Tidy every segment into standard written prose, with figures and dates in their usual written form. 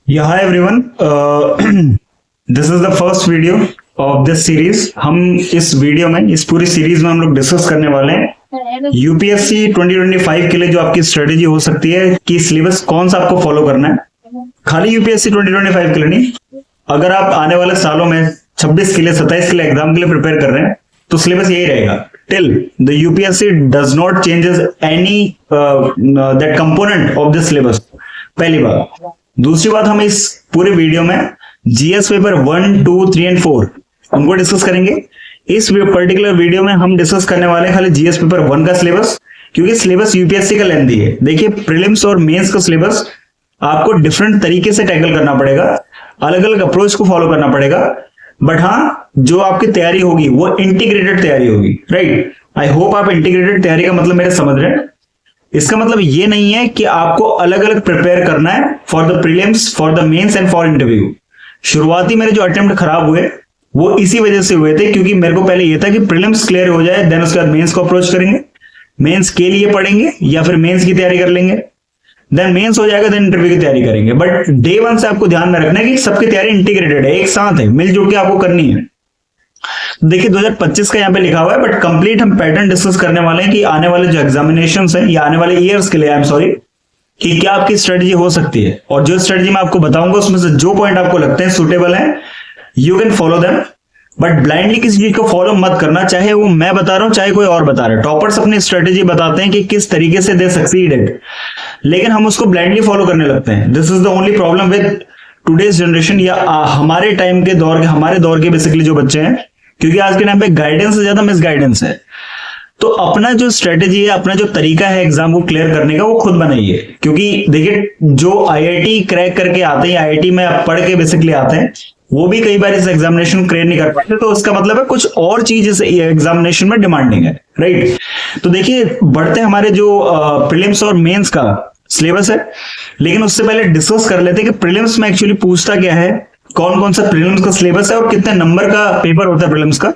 Yeah, hi everyone. This is the first video of this series. हम इस video में इस पूरी सीरीज में हम लोग डिस्कस करने वाले हैं यूपीएससी 2025 के लिए जो आपकी स्ट्रेटेजी हो सकती है कि सिलेबस कौन सा आपको फॉलो करना है। खाली यूपीएससी 2025 के लिए नहीं, अगर आप आने वाले सालों में 26 के लिए 27 के लिए एग्जाम के लिए प्रिपेयर कर रहे हैं तो सिलेबस यही रहेगा till the UPSC does not changes any that component of this syllabus. पहली बात। दूसरी बात, हम इस पूरे वीडियो में जीएस पेपर 1, 2, 3 एंड 4 उनको डिस्कस करेंगे। इस पर्टिकुलर वीडियो में हम डिस्कस करने वाले हैं खाली जीएस पेपर 1 का सिलेबस, क्योंकि सिलेबस यूपीएससी का लेंथी है। देखिए, प्रीलिम्स और मेंस का सिलेबस आपको डिफरेंट तरीके से टैकल करना पड़ेगा, अलग अलग अप्रोच को फॉलो करना पड़ेगा। बट हाँ, जो आपकी तैयारी होगी वो इंटीग्रेटेड तैयारी होगी, राइट। आई होप आप इंटीग्रेटेड तैयारी का मतलब मेरे समझ रहे हैं। इसका मतलब ये नहीं है कि आपको अलग अलग प्रिपेयर करना है for the prelims, for the mains and for interview. शुरुआती मेरे जो अटेम्प्ट खराब हुए वो इसी वजह से हुए थे, क्योंकि मेरे को पहले ये था कि प्रीलिम्स क्लियर हो जाए, देन उसके बाद मेंस को अप्रोच करेंगे, मेंस के लिए पढ़ेंगे या फिर मेंस की तैयारी कर लेंगे, देन मेंस हो जाएगा, देन इंटरव्यू की तैयारी करेंगे। बट डे 1 से आपको ध्यान में रखना है कि सबकी तैयारी इंटीग्रेटेड है, एक साथ है, मिलजुल के आपको करनी है। देखिए 2025 का यहाँ पे लिखा हुआ है, बट कंप्लीट हम पैटर्न डिस्कस करने वाले हैं कि आने वाले जो एग्जामिनेशंस हैं या आने वाले ईयर्स के लिए, आई एम सॉरी, कि क्या आपकी स्ट्रेटजी हो सकती है। और जो स्ट्रेटजी मैं आपको बताऊंगा उसमें से जो पॉइंट आपको लगते हैं सुटेबल है, you can follow them. But blindly किसी चीज को फॉलो मत करना, चाहे वो मैं बता रहा हूं चाहे कोई और बता रहा है। टॉपर्स अपनी स्ट्रेटजी बताते हैं कि किस तरीके से दे सक्सीडेड, लेकिन हम उसको ब्लाइंडली फॉलो करने लगते हैं। This is the only problem with today's generation, या हमारे टाइम के दौर के, हमारे दौर के बेसिकली जो बच्चे हैं, क्योंकि आज के टाइम पे गाइडेंस से ज्यादा मिस गाइडेंस है। तो अपना जो स्ट्रेटेजी है, अपना जो तरीका है एग्जाम को क्लियर करने का, वो खुद बनाइए। क्योंकि देखिए, जो आईआईटी क्रैक करके आते हैं, आईआईटी में पढ़ के बेसिकली आते हैं, वो भी कई बार इस एग्जामिनेशन क्लियर नहीं कर पाते। तो उसका मतलब है कुछ और चीज इस एग्जामिनेशन में डिमांडिंग है, राइट। तो देखिए, बढ़ते हमारे जो प्रीलिम्स और मेंस का सिलेबस है, लेकिन उससे पहले डिस्कस कर लेते हैं कि प्रीलिम्स में एक्चुअली पूछता क्या है, कौन कौन सा प्रीलिम्स का सिलेबस है और कितने नंबर का पेपर होता है प्रीलिम्स का,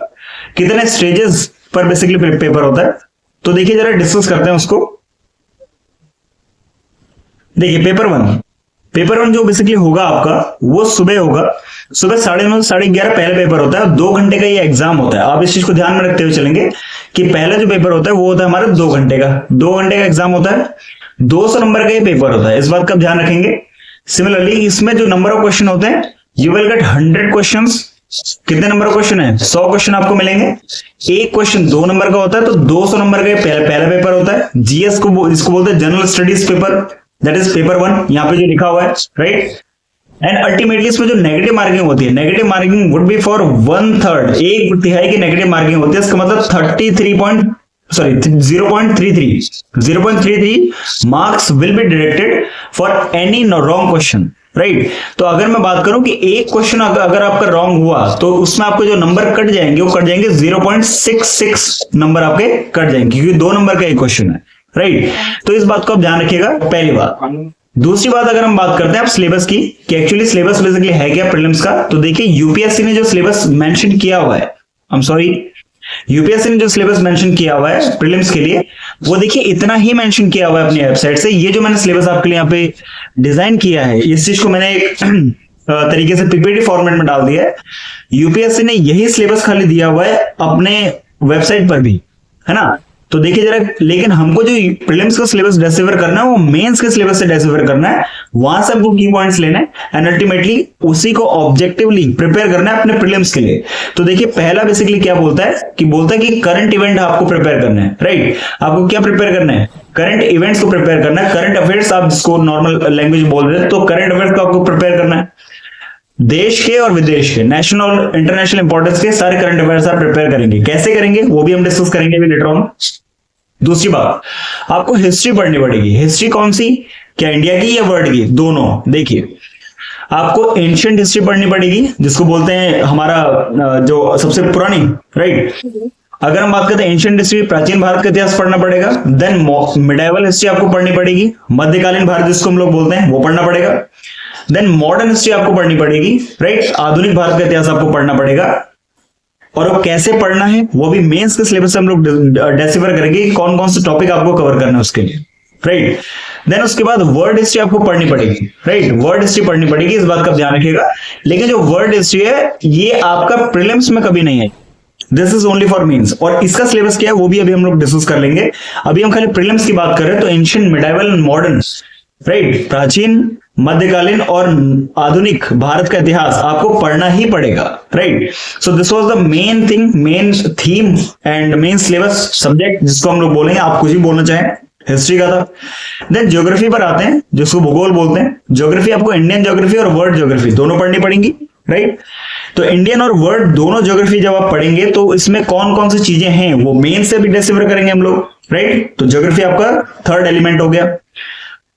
कितने स्टेजेस पर बेसिकली पेपर होता है। तो देखिए, जरा डिस्कस करते हैं उसको। देखिए, पेपर वन जो बेसिकली होगा आपका, वो सुबह होगा। सुबह 9:30 से 11:30 पहला पेपर होता है। 2 घंटे का ये एग्जाम होता है। आप इस चीज को ध्यान में रखते हुए चलेंगे कि पहला जो पेपर होता है वो होता है हमारा 2 घंटे का। 2 घंटे का एग्जाम होता है, 200 नंबर का ये पेपर होता है। इस बात का ध्यान रखेंगे। सिमिलरली इसमें जो नंबर ऑफ क्वेश्चन होते हैं, यू विल गेट 100 क्वेश्चंस। कितने नंबर का क्वेश्चन है? 100 क्वेश्चन आपको मिलेंगे। एक क्वेश्चन 2 नंबर का होता है, तो 200 नंबर का पहला पेपर होता है। जीएस को इसको बोलते हैं general studies paper, that is paper 1, यहाँ पे जो लिखा हुआ है, राइट। एंड अल्टीमेटली इसमें जो नेगेटिव मार्किंग होती है, negative marking would be for 1/3, 1/3 की नेगेटिव मार्किंग होती है। इसका मतलब 0.33 marks will be deducted for any wrong question, right. तो अगर मैं बात करूं कि एक क्वेश्चन अगर आपका रॉन्ग हुआ तो उसमें आपको जो नंबर कट जाएंगे वो कट जाएंगे 0.66 नंबर आपके कट जाएंगे, क्योंकि 2 नंबर का एक क्वेश्चन है, राइट। तो इस बात को आप ध्यान रखिएगा, पहली बात। दूसरी बात, अगर हम बात करते हैं आप सिलेबस की, कि एक्चुअली सिलेबस बेसिकली है क्या प्रीलिम्स का, तो देखिए यूपीएससी ने जो सिलेबस मेंशन किया हुआ है, आई एम सॉरी, यूपीएससी ने जो सिलेबस मेंशन किया हुआ है प्रीलिम्स के लिए, वो देखिए इतना ही मेंशन किया हुआ है अपनी वेबसाइट से। ये जो मैंने सिलेबस आपके लिए यहाँ पे डिजाइन किया है, इस चीज को मैंने एक तरीके से पीपीटी फॉर्मेट में डाल दिया है। यूपीएससी ने यही सिलेबस खाली दिया हुआ है अपने वेबसाइट पर भी, है ना। तो देखिए जरा, लेकिन हमको जो प्रीलिम्स का सिलेबस डिसाइफर करना है वो मेंस के सिलेबस से डिसाइफर करना है। वहां से हमको की पॉइंट्स लेना है एंड अल्टीमेटली उसी को ऑब्जेक्टिवली प्रिपेयर करना है अपने प्रीलिम्स के लिए। तो देखिए, पहला बेसिकली क्या बोलता है कि करंट इवेंट आपको प्रिपेयर करना है, राइट। आपको क्या प्रिपेयर करना है? करंट इवेंट्स को प्रिपेयर करना है। करंट अफेयर्स आप जिसको नॉर्मल लैंग्वेज बोल रहे हैं, तो करंट अफेयर्स को आपको प्रिपेयर करना है। देश के और विदेश के, नेशनल और इंटरनेशनल इंपॉर्टेंस के सारे करंट अफेयर्स आप प्रिपेयर करेंगे। कैसे करेंगे वो भी हम डिस्कस करेंगे अभी लेटर ऑन। दूसरी बात, आपको हिस्ट्री पढ़नी पड़ेगी। हिस्ट्री कौन सी? क्या इंडिया की या वर्ल्ड की? दोनों। देखिए, आपको एंशिएंट हिस्ट्री पढ़नी पड़ेगी, जिसको बोलते हैं हमारा जो सबसे पुरानी, राइट। अगर हम बात करते हैं एंशिएंट हिस्ट्री, प्राचीन भारत का इतिहास पढ़ना पड़ेगा। देन मिडाइवल हिस्ट्री आपको पढ़नी पड़ेगी, मध्यकालीन भारत जिसको हम लोग बोलते हैं वो पढ़ना पड़ेगा। देन मॉडर्न हिस्ट्री आपको पढ़नी पड़ेगी, राइट। आधुनिक भारत का इतिहास आपको पढ़ना पड़ेगा। और वो कैसे पढ़ना है वो भी मेंस के सिलेबस से हम लोग डिसाइफर करेंगे, कौन कौन से टॉपिक आपको कवर करना है उसके लिए। राइट। देन उसके बाद वर्ड हिस्ट्री आपको पढ़नी पड़ेगी, राइट, वर्ड हिस्ट्री पढ़नी पड़ेगी, इस बात का ध्यान रखिएगा। लेकिन जो वर्ड हिस्ट्री है ये आपका प्रीलिम्स में कभी नहीं है, this is only for mains. और इसका सिलेबस क्या है वो भी अभी हम लोग डिस्कस कर लेंगे। अभी हम खाली प्रीलिम्स की बात कर रहे हैं, तो ancient, medieval and modern, right, प्राचीन, मध्यकालीन और आधुनिक भारत का इतिहास आपको पढ़ना ही पड़ेगा, right. So this was the main thing, main theme and main syllabus subject, जिसको हम लोग बोलेंगे, आप कुछ भी बोलना चाहें, हिस्ट्री का था। देन ज्योग्राफी पर आते हैं, जिसको भूगोल बोलते हैं। ज्योग्राफी आपको इंडियन ज्योग्राफी और वर्ल्ड ज्योग्राफी दोनों पढ़नी पड़ेंगी, राइट। तो इंडियन और वर्ल्ड दोनों ज्योग्राफी जब आप पढ़ेंगे तो इसमें कौन कौन सी चीजें हैं वो मेन से भी डिस्कवर करेंगे हम लोग, राइट। तो ज्योग्राफी आपका थर्ड एलिमेंट हो गया।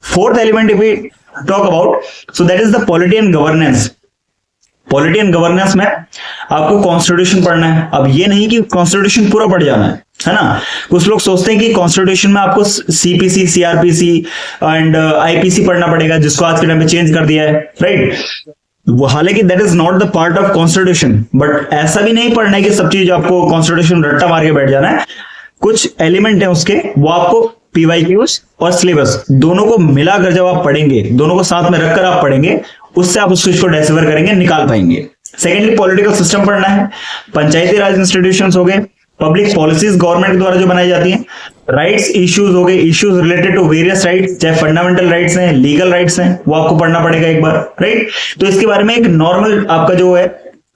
Fourth element if we talk about, so that is the polity and governance. Polity and governance में आपको कॉन्स्टिट्यूशन पढ़ना है। अब ये नहीं कि कॉन्स्टिट्यूशन पूरा पढ़ जाना है ना। कुछ लोग सोचते हैं कि कॉन्स्टिट्यूशन में आपको सीपीसी, सीआरपीसी एंड आईपीसी पढ़ना पड़ेगा, जिसको आज के टाइम में चेंज कर दिया है, राइट। वो हालांकि that is not the part of constitution, but ऐसा भी नहीं पढ़ना है कि सब चीज आपको कॉन्स्टिट्यूशन रट्टा मार के बैठ जाना है। कुछ एलिमेंट है उसके, वो आपको पीवाईक्यूज और सिलेबस दोनों को मिलाकर जब आप पढ़ेंगे, दोनों को साथ में रखकर आप पढ़ेंगे, उससे आप उस चीज को डिस्कवर करेंगे, निकाल पाएंगे। सेकेंडली पॉलिटिकल सिस्टम पढ़ना है, पंचायती राज इंस्टीट्यूशंस हो गए, पब्लिक पॉलिसीज गवर्नमेंट के द्वारा जो बनाई जाती हैं, राइट्स इश्यूज हो गए, issues related to various rights, चाहे फंडामेंटल राइट्स हैं, लीगल राइट्स हैं, वो आपको पढ़ना पड़ेगा एक बार, राइट। तो इसके बारे में एक नॉर्मल आपका जो है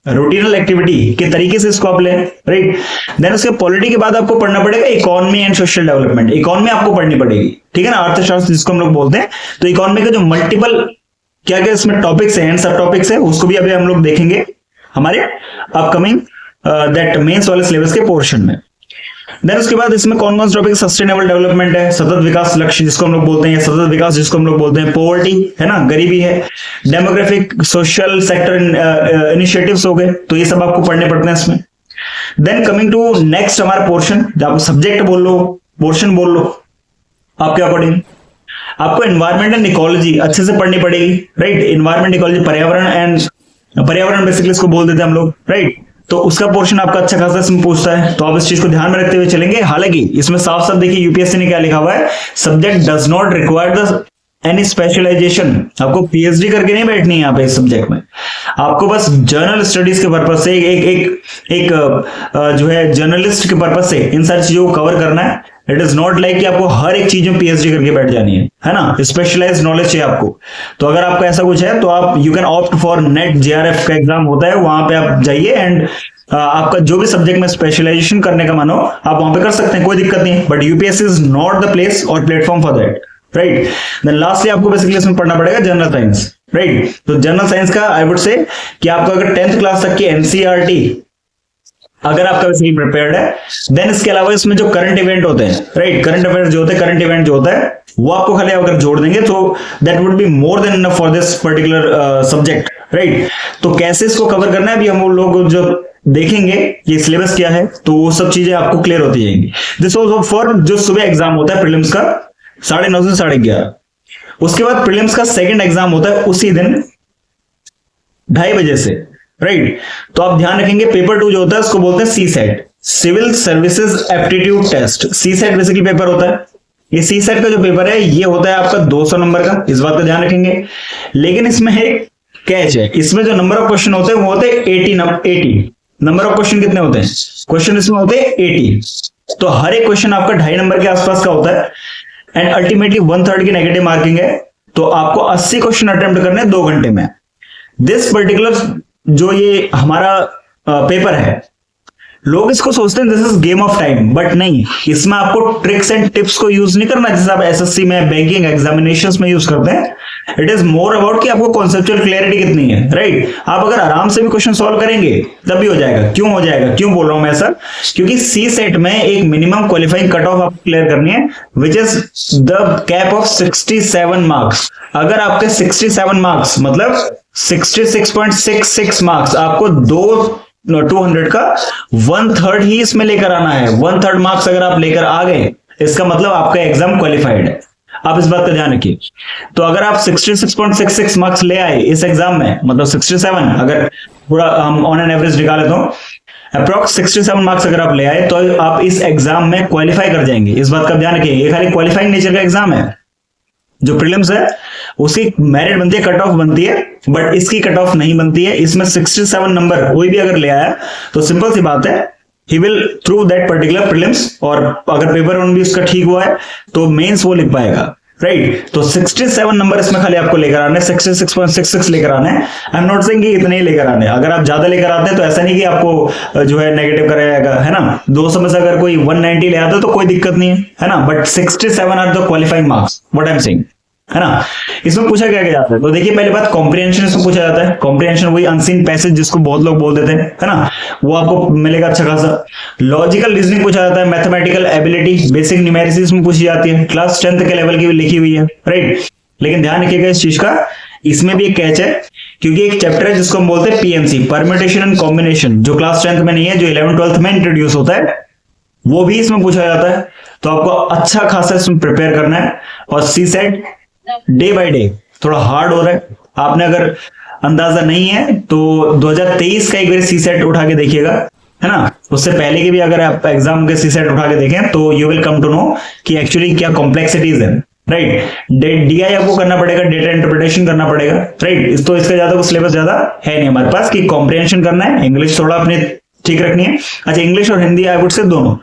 रूटीनल एक्टिविटी के तरीके से इसको आप लें, राइट। देन उसके पॉलिटी के बाद आपको पढ़ना पड़ेगा economy and social development. Economy आपको पढ़नी पड़ेगी, ठीक है ना, अर्थशास्त्र जिसको हम लोग बोलते हैं। तो इकोनॉमी का जो मल्टीपल क्या क्या इसमें टॉपिक्स हैं एंड सब टॉपिक्स है, उसको भी अभी हम लोग देखेंगे हमारे अपकमिंग दैट मेंस वाले सिलेबस के पोर्शन में। देन उसके बाद इसमें कौन कौन से टॉपिक, सस्टेनेबल डेवलपमेंट है, सतत विकास लक्ष्य जिसको हम लोग बोलते हैं, सतत विकास जिसको हम लोग बोलते हैं, पॉवर्टी है ना, गरीबी है, डेमोग्राफिक सोशल सेक्टर इनिशिएटिव्स हो गए, तो ये सब आपको पढ़ने पड़ते हैं इसमें। देन कमिंग टू नेक्स्ट हमारा पोर्शन, जब सब्जेक्ट बोल लो, पोर्शन बोल लो, आपके अकॉर्डिंग आपको एनवायरमेंट एंड इकोलॉजी अच्छे से पढ़नी पड़ेगी, राइट। एनवायरमेंट, इकोलॉजी, पर्यावरण बेसिकली इसको बोल देते हैं हम लोग, राइट। तो उसका पोर्शन आपका अच्छा खासा इसमें पूछता है, तो आप इस चीज को ध्यान में रखते हुए चलेंगे। हालांकि इसमें साफ साफ देखिए यूपीएससी ने क्या लिखा हुआ है, subject does not require the any specialisation. आपको पीएचडी करके नहीं बैठनी है यहाँ पे इस सब्जेक्ट में, आपको बस जर्नल स्टडीज के पर्पज से एक जो है जर्नलिस्ट के पर्पज से इन सारी चीजों को कवर करना है। इट इज नॉट लाइक कि आपको हर एक चीज में पीएचडी करके बैठ जानी है ना, स्पेशलाइज्ड नॉलेज चाहिए आपको। तो अगर आपका ऐसा कुछ है तो आप you can opt for net JRF का एग्जाम होता है, वहां पे आप जाइए एंड आपका जो भी सब्जेक्ट में स्पेशलाइजेशन करने का मन हो आप वहां पे कर सकते हैं, कोई दिक्कत नहीं। But UPSC is not the place और platform for that, right. Then lastly आपको बेसिकली इसमें पढ़ना पड़ेगा जनरल साइंस, राइट। तो जनरल साइंस का आई वुड से कि आपको अगर 10th क्लास तक की एनसीईआरटी अगर आपका बेसिकली प्रिपेयर्ड है, देन इसके अलावा इसमें जो करंट इवेंट होते हैं, राइट, करंट अफेयर्स जो होते हैं, करंट इवेंट जो होता है वो आपको खाली अगर जोड़ देंगे तो that would be more than enough for this particular subject, right. तो कैसे इसको कवर करना है अभी हम लोग जब देखेंगे ये सिलेबस क्या है तो वो सब चीजें आपको क्लियर होती जाएंगी। दिस वाज फॉर जो सुबह एग्जाम होता है प्रीलिम्स का 9:30 से 11:30, उसके बाद प्रीलिम्स का सेकंड एग्जाम होता है उसी दिन 2:30 बजे से, राइट। तो आप ध्यान रखेंगे पेपर 2 जो होता है उसको बोलते हैं CSAT, civil services aptitude test. CSAT basically paper होता है, ये सीसेट का जो पेपर है ये होता है आपका 200 नंबर का, इस बात का ध्यान रखेंगे। लेकिन इसमें एक कैच है, इसमें जो नंबर ऑफ क्वेश्चन होते हैं वो होते हैं 80 नंबर ऑफ क्वेश्चन कितने होते हैं, क्वेश्चन इसमें होते हैं 80। तो हर एक क्वेश्चन आपका 2.5 नंबर के आसपास का होता है एंड अल्टीमेटली 1/3 की नेगेटिव मार्किंग है। तो आपको 80 क्वेश्चन अटेम्प्ट करने 2 घंटे में। दिस पर्टिकुलर जो ये हमारा पेपर है, लोग इसको सोचते हैं this is game of time, but नहीं, इसमें आपको ट्रिक्स एंड टिप्स को यूज नहीं करना जैसे आप एसएससी में, बैंकिंग एग्जामिनेशंस में यूज करते हैं। इट इज मोर अबाउट कि आपको कॉन्सेप्चुअल क्लैरिटी कितनी है, राइट। आप अगर आराम से भी क्वेश्चन सॉल्व करेंगे तब भी हो जाएगा। क्यों हो जाएगा, क्यों बोल रहा हूं मैं ऐसा, क्योंकि सी सेट में एक मिनिमम क्वालिफाइंग कट ऑफ आपको क्लियर करनी है which is the cap of 67 marks. अगर आपके 67 मार्क्स मतलब 66.66 मार्क्स, आपको 200 का 1/3 ही इसमें लेकर आना है। 1/3 मार्क्स अगर आप लेकर आ गए इसका मतलब आपका एग्जाम क्वालिफाइड है। आप इस बात का ध्यान रखिए। तो अगर आप 66.66 मार्क्स ले आए इस एग्जाम में, मतलब 67, अगर पूरा हम ऑन एन एवरेज निकाले तो अप्रोक्स 67 मार्क्स अगर आप ले आए तो आप इस एग्जाम में क्वालिफाई कर जाएंगे। इस बात का ध्यान रखिए, ये खाली क्वालिफाइंग नेचर का एग्जाम है, जो प्रीलिम्स है उसकी मेरिट बनती है, कट ऑफ बनती है, बट इसकी कट ऑफ नहीं बनती है। इसमें 67 नंबर कोई भी अगर ले आया तो सिंपल सी बात है, he will through that particular prelims, और अगर पेपर 1 भी उसका ठीक हुआ है तो मेंस वो लिख पाएगा, राइट। तो 67 नंबर इसमें खाली आपको लेकर आने, 66.66 लेकर आने। आई एम नॉट सेइंग कि इतने ही लेकर आने, अगर आप ज्यादा लेकर आते हैं तो ऐसा नहीं कि आपको जो है नेगेटिव कराएगा, है ना। 200 में से अगर कोई 190 ले आता तो कोई दिक्कत नहीं है ना, but 67 are the qualifying marks, what I am saying, है ना। इसमें पूछा क्या क्या जाता है, तो देखिए पहली बात कॉम्प्रिहेंशन इसमें पूछा जाता है। कॉम्प्रिहेंशन वही अनसीन पैसेज जिसको बहुत लोग बोल देते हैं, है ना, वो आपको मिलेगा अच्छा खासा। लॉजिकल रीजनिंग पूछा जाता है, मैथमेटिकल एबिलिटी, बेसिक न्यूमेरिसिस में पूछी जाती है, क्लास 10th के लेवल की भी लिखी हुई है, राइट। लेकिन ध्यान रखिएगा इस चीज का, इसमें भी एक कैच है, क्योंकि एक चैप्टर है जिसको हम बोलते हैं पीएमसी, परम्यूटेशन एंड कॉम्बिनेशन, जो क्लास 10th में नहीं है, जो 11th 12th में इंट्रोड्यूस होता है, वो भी इसमें पूछा जाता है। तो आपको अच्छा खासा इसमें प्रिपेयर करना है। और सी सेट डे बाय डे थोड़ा हार्ड हो रहा है, आपने अगर अंदाजा नहीं है तो 2023 का एक बार सी सेट उठा के देखिएगा, है ना। उससे पहले के भी अगर आप एग्जाम के सी सेट उठा के देखें तो you will come to know कि एक्चुअली क्या कॉम्प्लेक्सिटीज है, राइट। डीआई आपको करना पड़ेगा, डेटा इंटरप्रिटेशन करना पड़ेगा, राइट। तो इसका ज्यादा सिलेबस ज्यादा है नहीं हमारे पास कि कॉम्प्रिहेंशन करना है, इंग्लिश थोड़ा अपने ठीक रखनी है। अच्छा, इंग्लिश और हिंदी आई वुड से दोनों,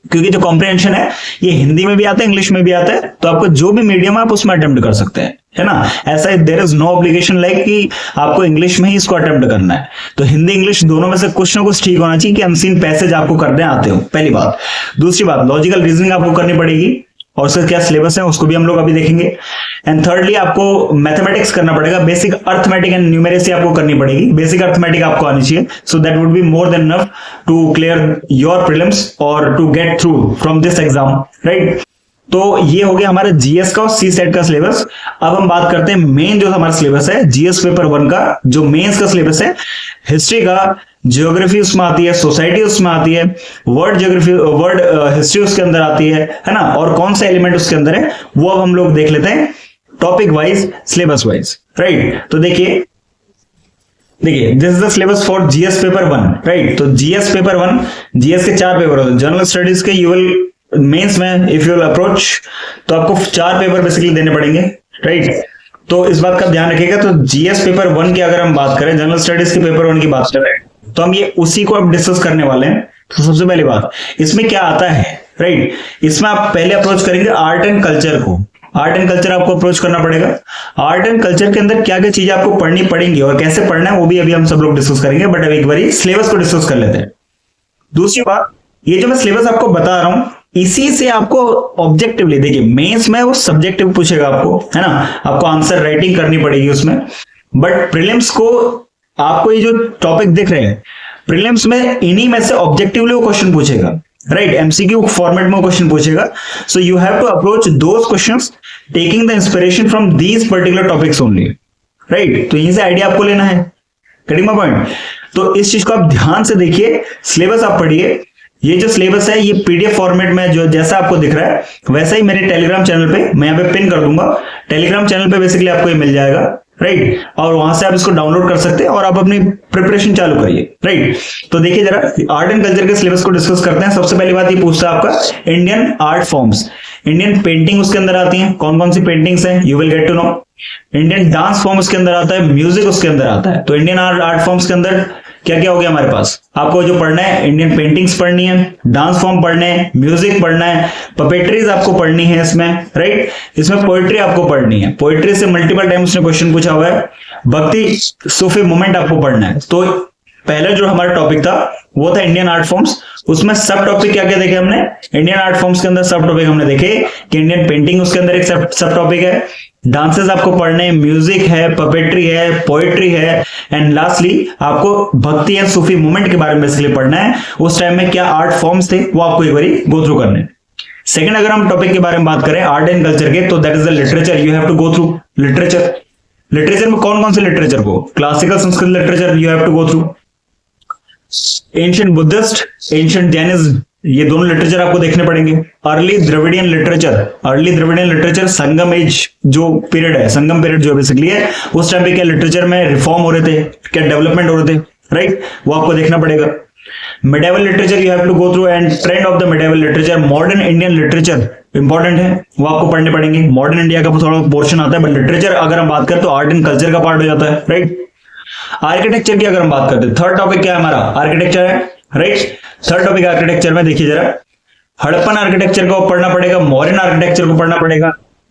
क्योंकि जो कॉम्प्रिहेंशन है ये हिंदी में भी आता है, इंग्लिश में भी आता है, तो आपको जो भी मीडियम आप उसमें अटेम्प्ट कर सकते हैं, है ना। ऐसा there is no obligation like कि आपको इंग्लिश में ही इसको अटेम्प्ट करना है। तो हिंदी इंग्लिश दोनों में से कुछ ना कुछ ठीक होना चाहिए कि अनसीन पैसेज आपको करने आते हो, पहली बात। दूसरी बात, लॉजिकल रीजनिंग आपको करनी पड़ेगी, और उसका क्या सिलेबस है उसको भी हम लोग अभी देखेंगे। एंड थर्डली आपको मैथमेटिक्स करना पड़ेगा, बेसिक अर्थमेटिक एंड न्यूमेरेसी आपको करनी पड़ेगी, बेसिक अर्थमेटिक आपको आनी चाहिए, so that would be more than enough to clear your prelims और to get through from this exam, right. तो ये हो गया हमारा जीएस का और सी सेट का सिलेबस। अब हम बात करते हैं मेन जो हमारा सिलेबस है जीएस पेपर 1 का, जो मेंस का सिलेबस है। हिस्ट्री का, ज्योग्राफी उसमें आती है, सोसाइटी उसमें आती है, वर्ड ज्योग्राफी, वर्ड हिस्ट्री उसके अंदर आती है ना, और कौन सा एलिमेंट उसके अंदर है वो अब हम लोग देख लेते हैं topic wise, syllabus wise, right. तो देखिए this is the syllabus for GS paper 1, right. तो जीएस पेपर 1, जीएस के 4 पेपर होते हैं। जनरल स्टडीज के यू विल मेंस में इफ यू विल अप्रोच तो आपको 4 पेपर बेसिकली देने पड़ेंगे, राइट। तो इस बात का ध्यान रखिएगा। तो जीएस पेपर 1 की अगर हम बात करें, जनरल स्टडीज के पेपर 1 की बात करें, तो हम ये उसी को अब डिस्कस करने वाले हैं। तो सबसे पहली बात, इसमें क्या आता है, राइट। इसमें आप पहले अप्रोच करेंगे आर्ट एंड कल्चर को। आर्ट एंड कल्चर आपको अप्रोच करना पड़ेगा। आर्ट एंड कल्चर के अंदर क्या क्या चीजें आपको पढ़नी पड़ेंगी और कैसे पढ़ना है वो भी अभी हम सब लोग डिस्कस करेंगे, बट अभी एक बार सिलेबस को डिस्कस कर लेते हैं। दूसरी बात, ये जो मैं सिलेबस आपको बता रहा हूं इसी से आपको ऑब्जेक्टिवली, देखिए मेंस में वो सब्जेक्टिव पूछेगा आपको, है ना, आपको आंसर राइटिंग करनी पड़ेगी उसमें, बट प्रीलिम्स को आपको ये जो टॉपिक दिख रहे हैं प्रीलिम्स में इन्हीं में से ऑब्जेक्टिवली वो क्वेश्चन पूछेगा, राइट। एमसीक्यू फॉर्मेट में क्वेश्चन पूछेगा, so you have to approach those questions taking the inspiration from these particular topics only, right. तो यहीं से आइडिया आपको लेना है, गेटिंग माय पॉइंट। तो इस चीज को आप ध्यान से देखिए, सिलेबस आप पढ़िए। ये जो सिलेबस है ये पीडीएफ फॉर्मेट में जो जैसा आपको दिख रहा है वैसा ही मेरे टेलीग्राम चैनल पे मैं यहाँ पे पिन कर दूंगा। टेलीग्राम चैनल पे बेसिकली आपको ये मिल जाएगा, राइट। और वहां से आप इसको डाउनलोड कर सकते हैं और आप अपनी प्रिपरेशन चालू करिए, राइट। तो देखिए जरा आर्ट एंड कल्चर के सिलेबस को डिस्कस करते हैं। सबसे पहली बात ये पूछता है आपका Indian art forms. Indian painting उसके अंदर आती है, कौन कौन सी पेंटिंग्स हैं you will get to know. Indian dance form उसके अंदर आता है, म्यूजिक उसके अंदर आता है। तो इंडियन आर्ट फॉर्म्स के अंदर क्या क्या हो गया हमारे पास, आपको जो पढ़ना है इंडियन पेंटिंग्स पढ़नी है, डांस फॉर्म पढ़ने हैं, म्यूजिक पढ़ना है, पपेट्रीज आपको पढ़नी है इसमें, राइट। इसमें पोएट्री आपको पढ़नी है, पोएट्री से मल्टीपल टाइम उसने क्वेश्चन पूछा हुआ है। भक्ति सूफी मूवमेंट आपको पढ़ना है। तो पहले जो हमारा टॉपिक था वो था इंडियन आर्ट फॉर्म्स, उसमें सब टॉपिक क्या क्या देखे हमने। इंडियन आर्ट फॉर्म्स के अंदर सब टॉपिक हमने देखे कि इंडियन पेंटिंग उसके अंदर एक सब टॉपिक है, डांसेस आपको पढ़ने, म्यूजिक है, पपेट्री है, पोएट्री है, एंड लास्टली आपको भक्ति एंड सूफी मूवमेंट के बारे में बेसिकली पढ़ना है। उस टाइम में क्या आर्ट फॉर्म्स थे वो आपको एक बार गो थ्रू करने। सेकंड, अगर हम टॉपिक के बारे में बात करें आर्ट एंड कल्चर के, तो that is the literature, you have to go through literature. Literature में कौन कौन से लिटरेचर को, classical Sanskrit literature you have to go through, ancient Buddhist, ancient Jainism, ये दोनों लिटरेचर आपको देखने पड़ेंगे। Early Dravidian literature, Sangam age जो पीरियड है, संगम पीरियड जो बेसिकली है, उस टाइम पे क्या लिटरेचर में रिफॉर्म हो रहे थे, क्या डेवलपमेंट हो रहे थे, राइट, वो आपको देखना पड़ेगा। Medieval literature you have to go through and trend of the medieval literature, modern Indian literature important है, वो आपको पढ़ने पड़ेंगे। मॉडर्न इंडिया का थोड़ा पोर्शन आता है, बट लिटरेचर अगर हम बात करें तो आर्ट एंड कल्चर का पार्ट हो जाता है, राइट। आर्किटेक्चर की अगर हम बात करते हैं, थर्ड टॉपिक क्या है हमारा, आर्किटेक्चर है, राइट। थर्ड टॉपिक आर्किटेक्चर में देखिए जरा, हड़प्पन आर्किटेक्चर को पढ़ना पड़ेगा, मॉडर्न आर्किटेक्चर को पढ़ना पड़ेगा,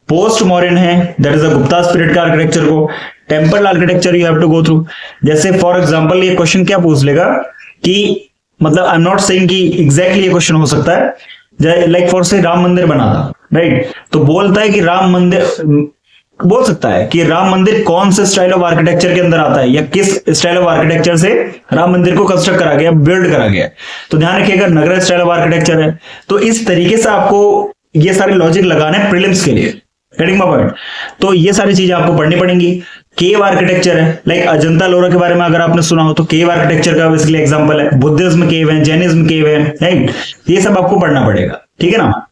पोस्ट मॉडर्न है that is the Gupta spirit का आर्किटेक्चर को, temple architecture you have to go through. जैसे फॉर एग्जांपल ये क्वेश्चन क्या पूछ लेगा कि मतलब आई एम नॉट सेइंग कि एग्जैक्टली ये क्वेश्चन हो सकता है, लाइक फॉर से राम मंदिर बना था, राइट, तो बोलता है कि राम मंदिर, बोल सकता है कि राम मंदिर कौन से स्टाइल ऑफ आर्किटेक्चर के अंदर आता है, या किस स्टाइल ऑफ आर्किटेक्चर से राम मंदिर को कंस्ट्रक्ट करा गया, बिल्ड करा गया। तो ध्यान रखिएगा नगर स्टाइल ऑफ आर्किटेक्चर है। तो इस तरीके से आपको ये सारे लॉजिक लगाने हैं प्रीलिम्स के लिए, गेटिंग माय पॉइंट। तो ये सारी चीजें आपको पढ़नी पड़ेंगी। केव आर्किटेक्चर है, लाइक अजंता लोरा के बारे में अगर आपने सुना हो तो केव आर्किटेक्चर का बेसिकली एग्जांपल है, बुद्धिज्म केव है, जैनिज्म केव है, राइट, ये सब आपको पढ़ना पड़ेगा, ठीक है ना।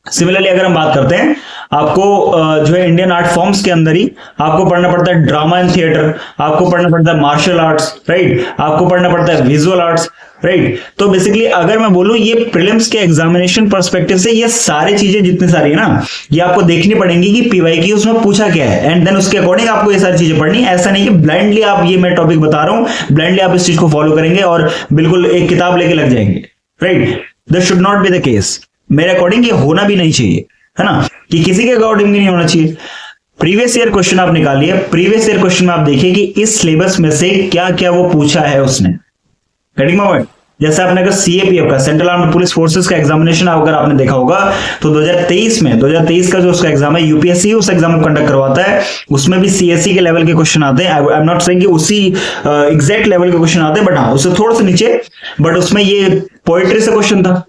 सिमिलरली अगर हम बात करते हैं, आपको जो है इंडियन आर्ट फॉर्म्स के अंदर ही आपको पढ़ना पड़ता है ड्रामा एंड थिएटर, आपको पढ़ना पड़ता है मार्शल आर्ट्स, राइट, आपको पढ़ना पड़ता है विजुअल आर्ट्स, राइट। तो बेसिकली अगर मैं बोलूं ये प्रीलिम्स के एग्जामिनेशन पर्सपेक्टिव से ये सारी चीजें जितनी सारी है ना, ये आपको देखनी पड़ेंगी कि पीवाईक्यू उसमें पूछा क्या है, एंड देन उसके अकॉर्डिंग आपको ये सारी चीजें पढ़नी। ऐसा नहीं कि ब्लाइंडली आप, ये मैं टॉपिक बता रहा हूं, ब्लाइंडली आप इस चीज को फॉलो करेंगे और बिल्कुल एक किताब लेके लग जाएंगे, right, this should not be the case. मेरे अकॉर्डिंग ये होना भी नहीं चाहिए, है ना, कि किसी के अकॉर्डिंग भी नहीं होना चाहिए। प्रीवियस ईयर क्वेश्चन आप निकालिए, प्रीवियस ईयर क्वेश्चन में आप देखिए कि इस सिलेबस में से क्या क्या वो पूछा है उसने, गेटिंग माय पॉइंट। जैसे आपने अगर सीएपीएफ का, सेंट्रल आर्म्ड पुलिस फोर्सेस का एग्जामिनेशन अगर आपने देखा होगा तो 2023 का जो उसका एग्जाम है, यूपीएससी उस एग्जाम को कंडक्ट करवाता है, उसमें भी सीएससी के लेवल के क्वेश्चन आते हैं। आई एम नॉट सेइंग कि उसी एग्जैक्ट लेवल के क्वेश्चन आते हैं, बट हाँ उससे थोड़ा सा नीचे, बट उसमें ये पोएट्री से क्वेश्चन था,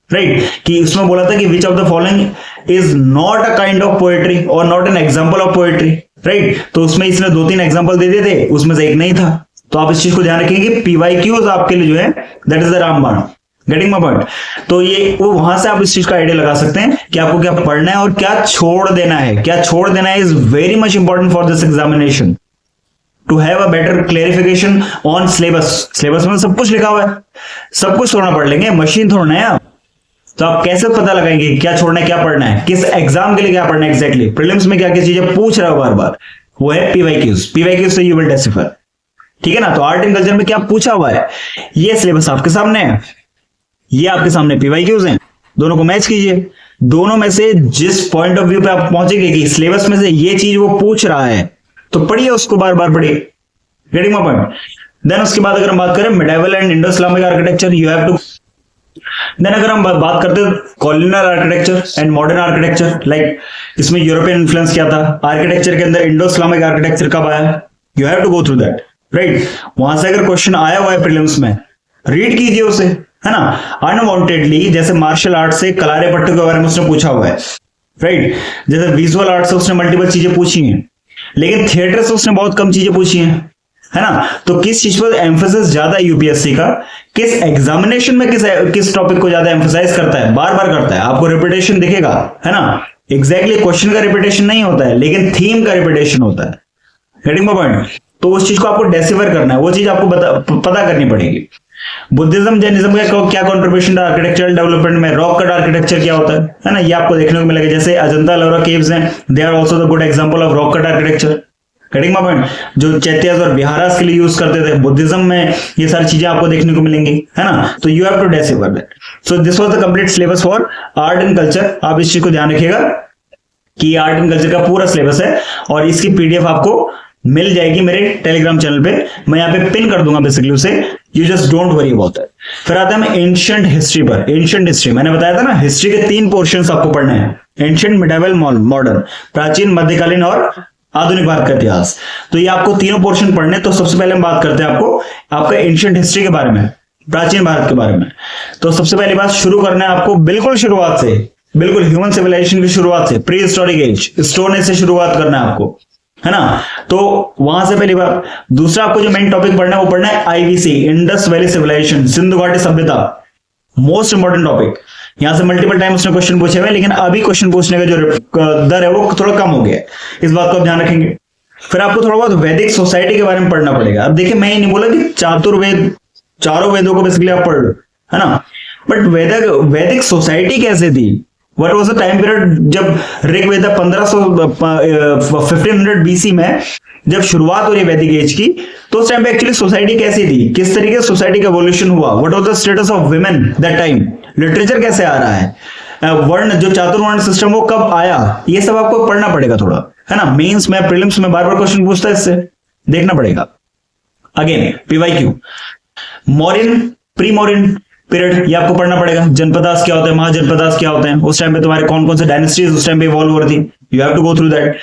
राइट, कि उसमें बोला था कि which of the following is not a kind of poetry और not an example of poetry, right. तो उसमें इसने 2-3 एग्जांपल दे दिए थे, उसमें से एक नहीं था। तो आप इस चीज को ध्यान रखेंगे कि पीवाईक्यूज आपके लिए जो है दैट इज द रामबाण, गेटिंग माय पॉइंट। तो ये वो वहां से आप इस चीज का आइडिया लगा सकते हैं कि आपको क्या पढ़ना है और क्या छोड़ देना है। क्या छोड़ देना है is very much important for this examination, to have a better clarification on syllabus. Syllabus में सब कुछ लिखा हुआ है, सब कुछ थोड़ा पढ़ लेंगे, मशीन थोड़ा है आप। तो आप कैसे पता लगाएंगे क्या छोड़ना है क्या पढ़ना है, किस एग्जाम के लिए क्या पढ़ना है एग्जैक्टली, प्रीलिम्स में क्या क्या चीजें पूछ रहा हो बार बार, वो है पीवाईक्यूज। पीवाईक्यूज से यू विल डेसिफर, ठीक है ना। तो आर्ट एंड कल्चर में क्या पूछा हुआ है, ये सिलेबस आपके सामने है, ये आपके सामने पीवाईक्यूज हैं, दोनों को मैच कीजिए। दोनों में से जिस पॉइंट ऑफ व्यू पे आप पहुंचेंगे कि सिलेबस में से ये चीज वो पूछ रहा है, तो पढ़िए उसको, बार बार पढ़िए, गेटिंग माय पॉइंट। देन उसके बाद अगर हम बात करें medieval and Indo Islamic architecture, you have to. Then अगर हम बात करते हैं colonial architecture and modern architecture, like इसमें यूरोपियन इन्फ्लुएंस क्या था, आर्किटेक्चर के अंदर इंडो इस्लामिक आर्किटेक्चर कब आया, you have to go through that, right. वहां से अगर क्वेश्चन आया हुआ है प्रीलिम्स में, रीड कीजिए उसे, है ना। अनवांटेडली जैसे मार्शल आर्ट से कलारे पट्टू के बारे में उसने पूछा हुआ है, राइट। जैसे विजुअल आर्ट से उसने मल्टीपल चीजें पूछी हैं, लेकिन थिएटर से उसने बहुत कम चीजें पूछी हैं, है ना। तो किस चीज पर एम्फेसिस ज्यादा है यूपीएससी का, किस एग्जामिनेशन में किस टॉपिक को ज्यादा एम्फेसाइज करता है, बार बार करता है, आपको रिपीटेशन दिखेगा, है ना। एग्जैक्टली क्वेश्चन का रिपीटेशन नहीं होता है, लेकिन थीम का रिपीटेशन होता है, गेटिंग माय पॉइंट। तो उस चीज को आपको डेसिफर करना है, वो चीज आपको पता करनी पड़ेगी। बुद्धिज्म जैनिज्म का क्या कंट्रीब्यूशन था आर्किटेक्चरल डेवलपमेंट में, रॉक कट आर्किटेक्चर क्या होता है ना, ये आपको देखने को मिलेगा। जैसे अजंता लोरा केव्स हैं, they are also the good example of rock cut architecture, getting my point, जो चैत्यास और बिहारास के लिए यूज करते थे। बुद्धिज्म में ये सारी चीजें आपको देखने को मिलेंगी, है ना। तो you have to decipher that. So this was the complete syllabus for art and culture. आप इस चीज को ध्यान रखिएगा कि आर्ट एंड कल्चर का पूरा सिलेबस है, और इसकी पीडीएफ आपको मिल जाएगी मेरे टेलीग्राम चैनल पे, मैं यहाँ पे पिन कर दूंगा बेसिकली उसे, you just don't worry about that. फिर आता है मैं एंशिएंट हिस्ट्री पर। एंशिएंट हिस्ट्री मैंने बताया था ना, हिस्ट्री के 3 पोर्शंस आपको पढ़ने हैं, एंशिएंट, मिडाइवल, मॉडर्न, प्राचीन, मध्यकालीन और आधुनिक भारत का इतिहास। तो ये आपको तीनों पोर्शन पढ़ने। तो सबसे पहले हम बात करते हैं आपका एंशिएंट हिस्ट्री के बारे में, प्राचीन भारत के बारे में। तो सबसे पहली बात शुरू करना है आपको बिल्कुल शुरुआत से, बिल्कुल ह्यूमन सिविलाइजेशन की शुरुआत से, prehistoric age, stone age से शुरुआत करना है आपको, है ना। तो वहां से पहली बात। दूसरा आपको जो मेन टॉपिक पढ़ना है वो पढ़ना है IVC, Indus Valley civilisation, Sindhu घाटी सभ्यता, मोस्ट इंपॉर्टेंट टॉपिक। यहां से मल्टीपल टाइम उसने क्वेश्चन पूछे हुए, लेकिन अभी क्वेश्चन पूछने का जो दर है वो थोड़ा कम हो गया है, इस बात को आप ध्यान रखेंगे। फिर आपको थोड़ा बहुत वैदिक सोसाइटी के बारे में पढ़ना पड़ेगा। अब देखिए, मैं ये नहीं बोला कि चातुर्वेद चारों वेदों को बेसिकली आप पढ़ लो, है ना। बट वैदिक सोसाइटी कैसे थी? What was the time period जब ऋग्वेद 1500 बीसी में जब शुरुआत हो रही है वैदिक एज की, तो उस टाइम पे एक्चुअली सोसाइटी कैसी थी, किस तरीके से सोसाइटी का एवोल्यूशन हुआ, what was the status of women that time, literature कैसे आ रहा है, वर्ण जो चातुर्वर्ण सिस्टम वो कब आया, ये सब आपको पढ़ना पड़ेगा थोड़ा, है ना। मेंस में प्रीलिम्स में बार बार क्वेश्चन पूछता है, इससे देखना पड़ेगा। Again PYQ, Mauryan pre Mauryan period, ये आपको पढ़ना पड़ेगा। जनपदास क्या होते हैं, महाजनपदास क्या होते हैं, उस टाइम पे तुम्हारे कौन कौन से डायनेस्टीज उस टाइम पे इवॉल्व हो रही थी, you have to go through that.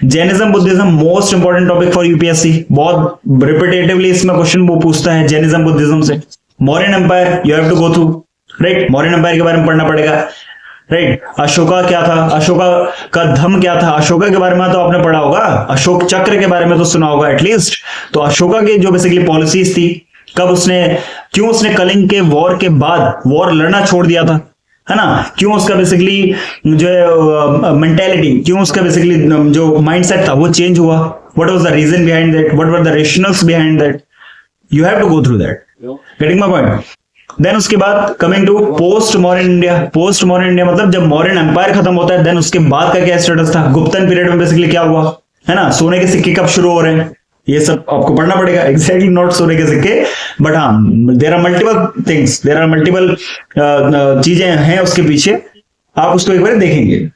Jainism Buddhism most important topic for UPSC, बहुत रिपीटेटिवली इसमें क्वेश्चन वो पूछता है जैनिज्म बुद्धिज्म से। Mauryan empire you have to go through, right, Mauryan empire के बारे में पढ़ना पड़ेगा, राइट। अशोका क्या था, अशोका का धम क्या था, अशोका के बारे में तो आपने पढ़ा होगा, अशोक चक्र के बारे में तो सुना होगा एटलीस्ट। तो अशोका की जो बेसिकली पॉलिसीज थी, कब उसने, क्यों उसने कलिंग के वॉर के बाद वॉर लड़ना छोड़ दिया था, है ना, क्यों उसका बेसिकली जो मेंटेलिटी, क्यों उसका बेसिकली जो माइंडसेट था वो चेंज हुआ, what was the reason behind that, what were the rationales behind that, you have to go through that, getting my point. Then उसके बाद coming to post modern India, post modern India मतलब जब modern empire खत्म होता है, then उसके बाद का क्या स्टेटस था, गुप्तन पीरियड में बेसिकली क्या हुआ, है ना, सोने के सिक्के कब शुरू हो रहे हैं, ये सब आपको पढ़ना पड़ेगा। एग्जैक्टली नॉट सोने के सिक्के, बट हाँ there are multiple things, there are multiple चीजें हैं उसके पीछे, आप उसको एक बार देखेंगे।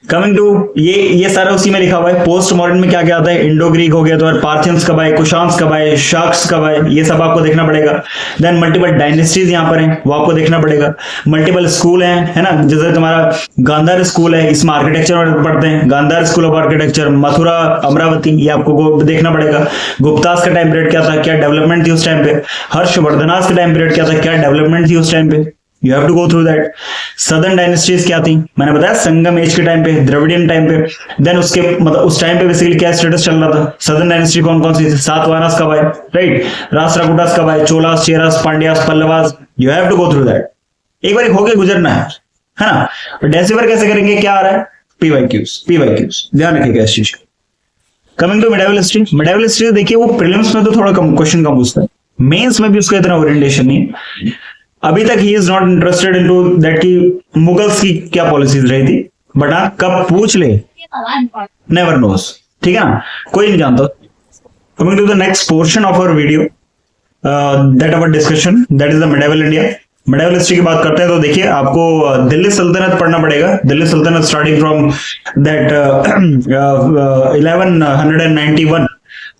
कमिंग टू ये सारा उसी में लिखा हुआ है। पोस्ट मॉडर्न में क्या क्या आता है, इंडो ग्रीक हो गया, तो पार्थियंस कब आए, कुशांस कब आए, शाक्स कब आए, ये सब आपको देखना पड़ेगा। देन मल्टीपल डायनेस्टीज यहाँ पर हैं, वो आपको देखना पड़ेगा। मल्टीपल स्कूल हैं, है ना, जैसे तुम्हारा गांधार स्कूल है, इसमें आर्किटेक्चर पढ़ते हैं, Gandhara school of architecture, Mathura Amaravati, ये आपको देखना पड़ेगा। गुप्तास का टाइम पीरियड क्या था, क्या डेवलपमेंट थी उस टाइम पे, हर्षवर्धनास का टाइम पीरियड क्या था, क्या डेवलपमेंट थी उस टाइम पे, you have to go through that. Southern dynasties क्या थी, मैंने बताया संगम एज के टाइम पे, द्रविडियन टाइम पे। देन उसके मतलब उस टाइम पे बेसिकली क्या स्टेटस चल रहा था, सदर्न डायनेस्टी कौन कौन सी थी, सातवाहनास कब आए, राइट, राष्ट्रकूटास कब आए, Cholas, Cheras, Pandyas, Pallavas, you have to go through that, एक बार होके गुजरना है ना। डेसिफर कैसे करेंगे, क्या आ रहा है, पीवाईक्यूज, ध्यान रखिएगा इस चीज। Coming to medieval history, medieval history देखिए वो प्रीलिम्स में तो थोड़ा कम क्वेश्चन कम पूछता है, मेंस में भी उसका इतना ओरिएंटेशन नहीं है। अभी तक he is not interested into that कि मुगल्स की क्या पॉलिसीज रही थी, बट हाँ कब पूछ ले नेवर नोस, ठीक है ना, कोई नहीं जानता। Coming to the next portion of our video, that our discussion, that is the medieval India. Medieval history की बात करते हैं तो देखिए आपको दिल्ली सल्तनत पढ़ना पड़ेगा। दिल्ली सल्तनत स्टार्टिंग फ्रॉम दैट 1191,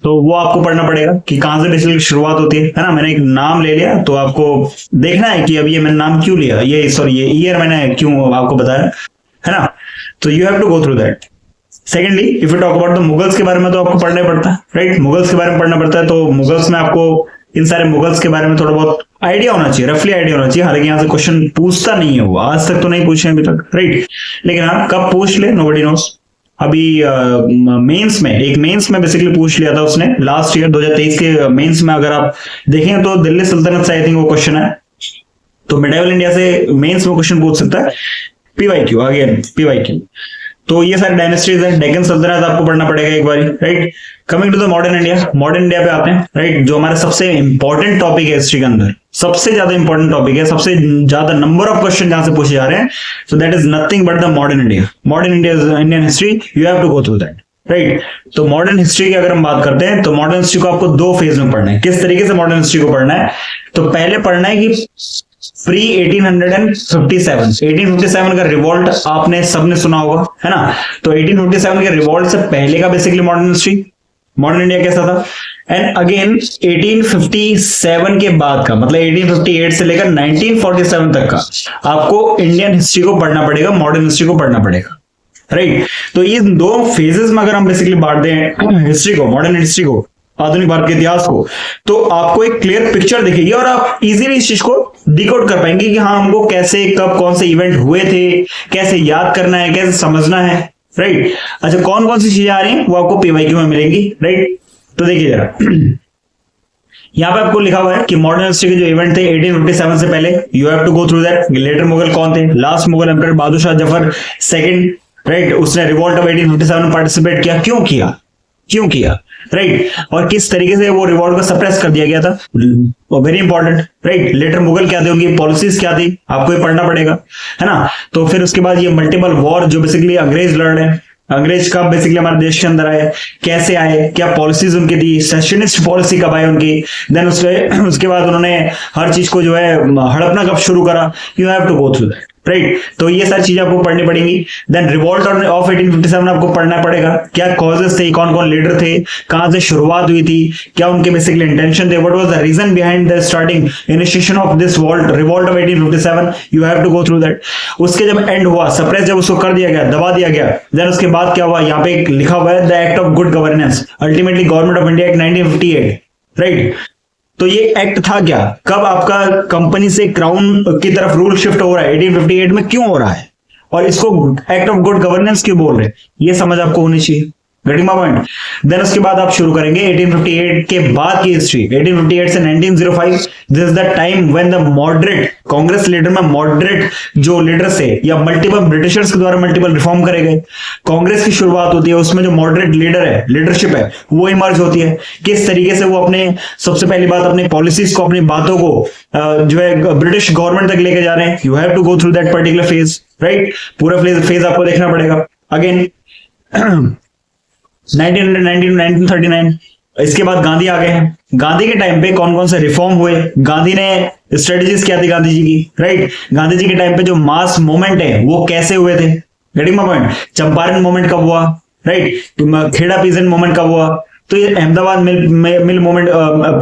तो वो आपको पढ़ना पड़ेगा कि कहां से बेसिकली शुरुआत होती है ना। मैंने एक नाम ले लिया, तो आपको देखना है कि अभी ये मैंने नाम क्यों लिया, ये सॉरी ये ईयर मैंने क्यों आपको बताया, है ना। तो you have to go through that. Secondly if you talk about the Mughals के बारे में तो आपको पढ़ना ही पड़ता है, राइट, मुगल्स के बारे में पढ़ना पड़ता है। तो मुगल्स में आपको इन सारे मुगल्स के बारे में थोड़ा बहुत आइडिया होना चाहिए, रफली आइडिया होना चाहिए। हालांकि यहाँ से क्वेश्चन पूछता नहीं है, वो आज तक तो नहीं पूछे अभी तक, राइट, लेकिन हाँ कब पूछ ले नोबडी नोस। अभी मेंस में बेसिकली पूछ लिया था उसने लास्ट ईयर 2023 के मेंस में, अगर आप देखें तो दिल्ली सल्तनत से आई थिंक वो क्वेश्चन है। तो मिडिवल इंडिया से मेंस में क्वेश्चन पूछ सकता है। पीवाईक्यू, अगेन पीवाईक्यू, तो ये सारे डायनेस्टीज है। डेक्कन सल्तनत आपको पढ़ना पड़ेगा एक बार, right. Coming to the modern India, modern India पे आते हैं, राइट, जो हमारा सबसे इंपॉर्टेंट टॉपिक है हिस्ट्री के अंदर, सबसे ज्यादा इंपॉर्टेंट टॉपिक है, सबसे ज्यादा नंबर ऑफ क्वेश्चन जहां से पूछे जा रहे हैं, so that is nothing but the modern India. Modern India is Indian history, you have to go through that, right. तो मॉडर्न हिस्ट्री की अगर हम बात करते हैं तो मॉडर्न हिस्ट्री को आपको दो फेज में पढ़ना है। किस तरीके से मॉडर्न हिस्ट्री को पढ़ना है, तो पहले पढ़ना है कि प्री 1857 का रिवॉल्ट आपने सबने सुना होगा, है ना। तो 1857 के रिवॉल्ट से पहले का basically modern history, modern India कैसा था, एंड अगेन 1857 के बाद का, मतलब 1858 से लेकर 1947 तक का आपको इंडियन हिस्ट्री को पढ़ना पड़ेगा, मॉडर्न हिस्ट्री को पढ़ना पड़ेगा, राइट। तो ये दो फेजेस में अगर हम बेसिकली बांटते हैं हिस्ट्री को, मॉडर्न हिस्ट्री को, आधुनिक भारत के इतिहास को, तो आपको एक क्लियर पिक्चर दिखेगी और आप इजीली इस चीज को डिकोड कर पाएंगे कि हाँ हमको कैसे कब कौन से इवेंट हुए थे, कैसे याद करना है, कैसे समझना है, राइट। अच्छा कौन कौन सी चीजें आ रही हैं वो आपको पीवाईक्यू में मिलेंगी, राइट। तो देखिए जरा यहाँ पे आपको लिखा हुआ है कि मॉडर्न हिस्ट्री के जो इवेंट थे 1857 से पहले, you have to go through that. Later Mughal कौन थे, last Mughal emperor Bahadur Shah Zafar second, right, उसने रिवॉल्ट ऑफ 1857 में पार्टिसिपेट किया, क्यों किया, क्यों किया, राइट, और किस तरीके से वो रिवॉल्ट को सप्रेस कर दिया गया था, very important, right. Later Mughal क्या थे, उनकी पॉलिसीज क्या थी, आपको ये पढ़ना पड़ेगा, है ना। तो फिर उसके बाद ये मल्टीपल वॉर जो बेसिकली अंग्रेज लड़ रहे हैं, अंग्रेज कब बेसिकली हमारे देश के अंदर आए, कैसे आए, क्या पॉलिसीज उनकी थी, सेशनिस्ट पॉलिसी कब आई उनकी, देन उसके बाद उन्होंने हर चीज को जो है हड़पना कब शुरू करा, you have to go through that, right. तो ये सारी चीजें आपको पढ़नी पड़ेंगी। देन रिवॉल्ट ऑफ 1857 आपको पढ़ना पड़ेगा, क्या कॉजेस थे, कौन कौन लीडर थे, कहां से शुरुआत हुई थी, क्या उनके बेसिकली इंटेंशन थे, what was the reason behind the starting initiation of this revolt of 1857, you have to go through that. उसके जब एंड हुआ, सप्रेस जब उसको कर दिया गया, दबा दिया गया, देन उसके बाद क्या हुआ, यहाँ पे एक लिखा हुआ है the act of good governance, ultimately government of India act 1958, right. तो ये एक्ट था क्या, कब आपका कंपनी से क्राउन की तरफ रूल शिफ्ट हो रहा है, 1858 में क्यों हो रहा है, और इसको एक्ट ऑफ गुड गवर्नेंस क्यों बोल रहे हैं, ये समझ आपको होनी चाहिए, गेटिंग माय पॉइंट। देन उसके बाद आप शुरू करेंगे 1858 के बाद की हिस्ट्री, 1858 से 1905, this is the time when the moderate Congress leader में मॉडरेट जो लीडर्स थे या मल्टीपल ब्रिटिशर्स के द्वारा मल्टीपल रिफॉर्म करे गए, कांग्रेस की शुरुआत होती है, उसमें जो मॉडरेट लीडर है, लीडरशिप है, वो इमर्ज होती है, किस तरीके से वो अपने, सबसे पहली बात अपने पॉलिसीज को, अपनी बातों को जो है ब्रिटिश गवर्नमेंट तक लेके जा रहे हैं, you have to go through that particular phase, right. पूरा फेज आपको देखना पड़ेगा। अगेन 1919 1939, इसके बाद गांधी आ गए हैं। गांधी के टाइम पे कौन कौन से रिफॉर्म हुए, गांधी ने स्ट्रेटजीज क्या थी गांधी जी की, राइट। गांधी जी के टाइम पे जो मास मूवमेंट है वो कैसे हुए थे, getting my point. Champaran movement कब हुआ, राइट। खेड़ा पीजेंट मूवमेंट कब हुआ, तो ये अहमदाबाद मिल मूवमेंट,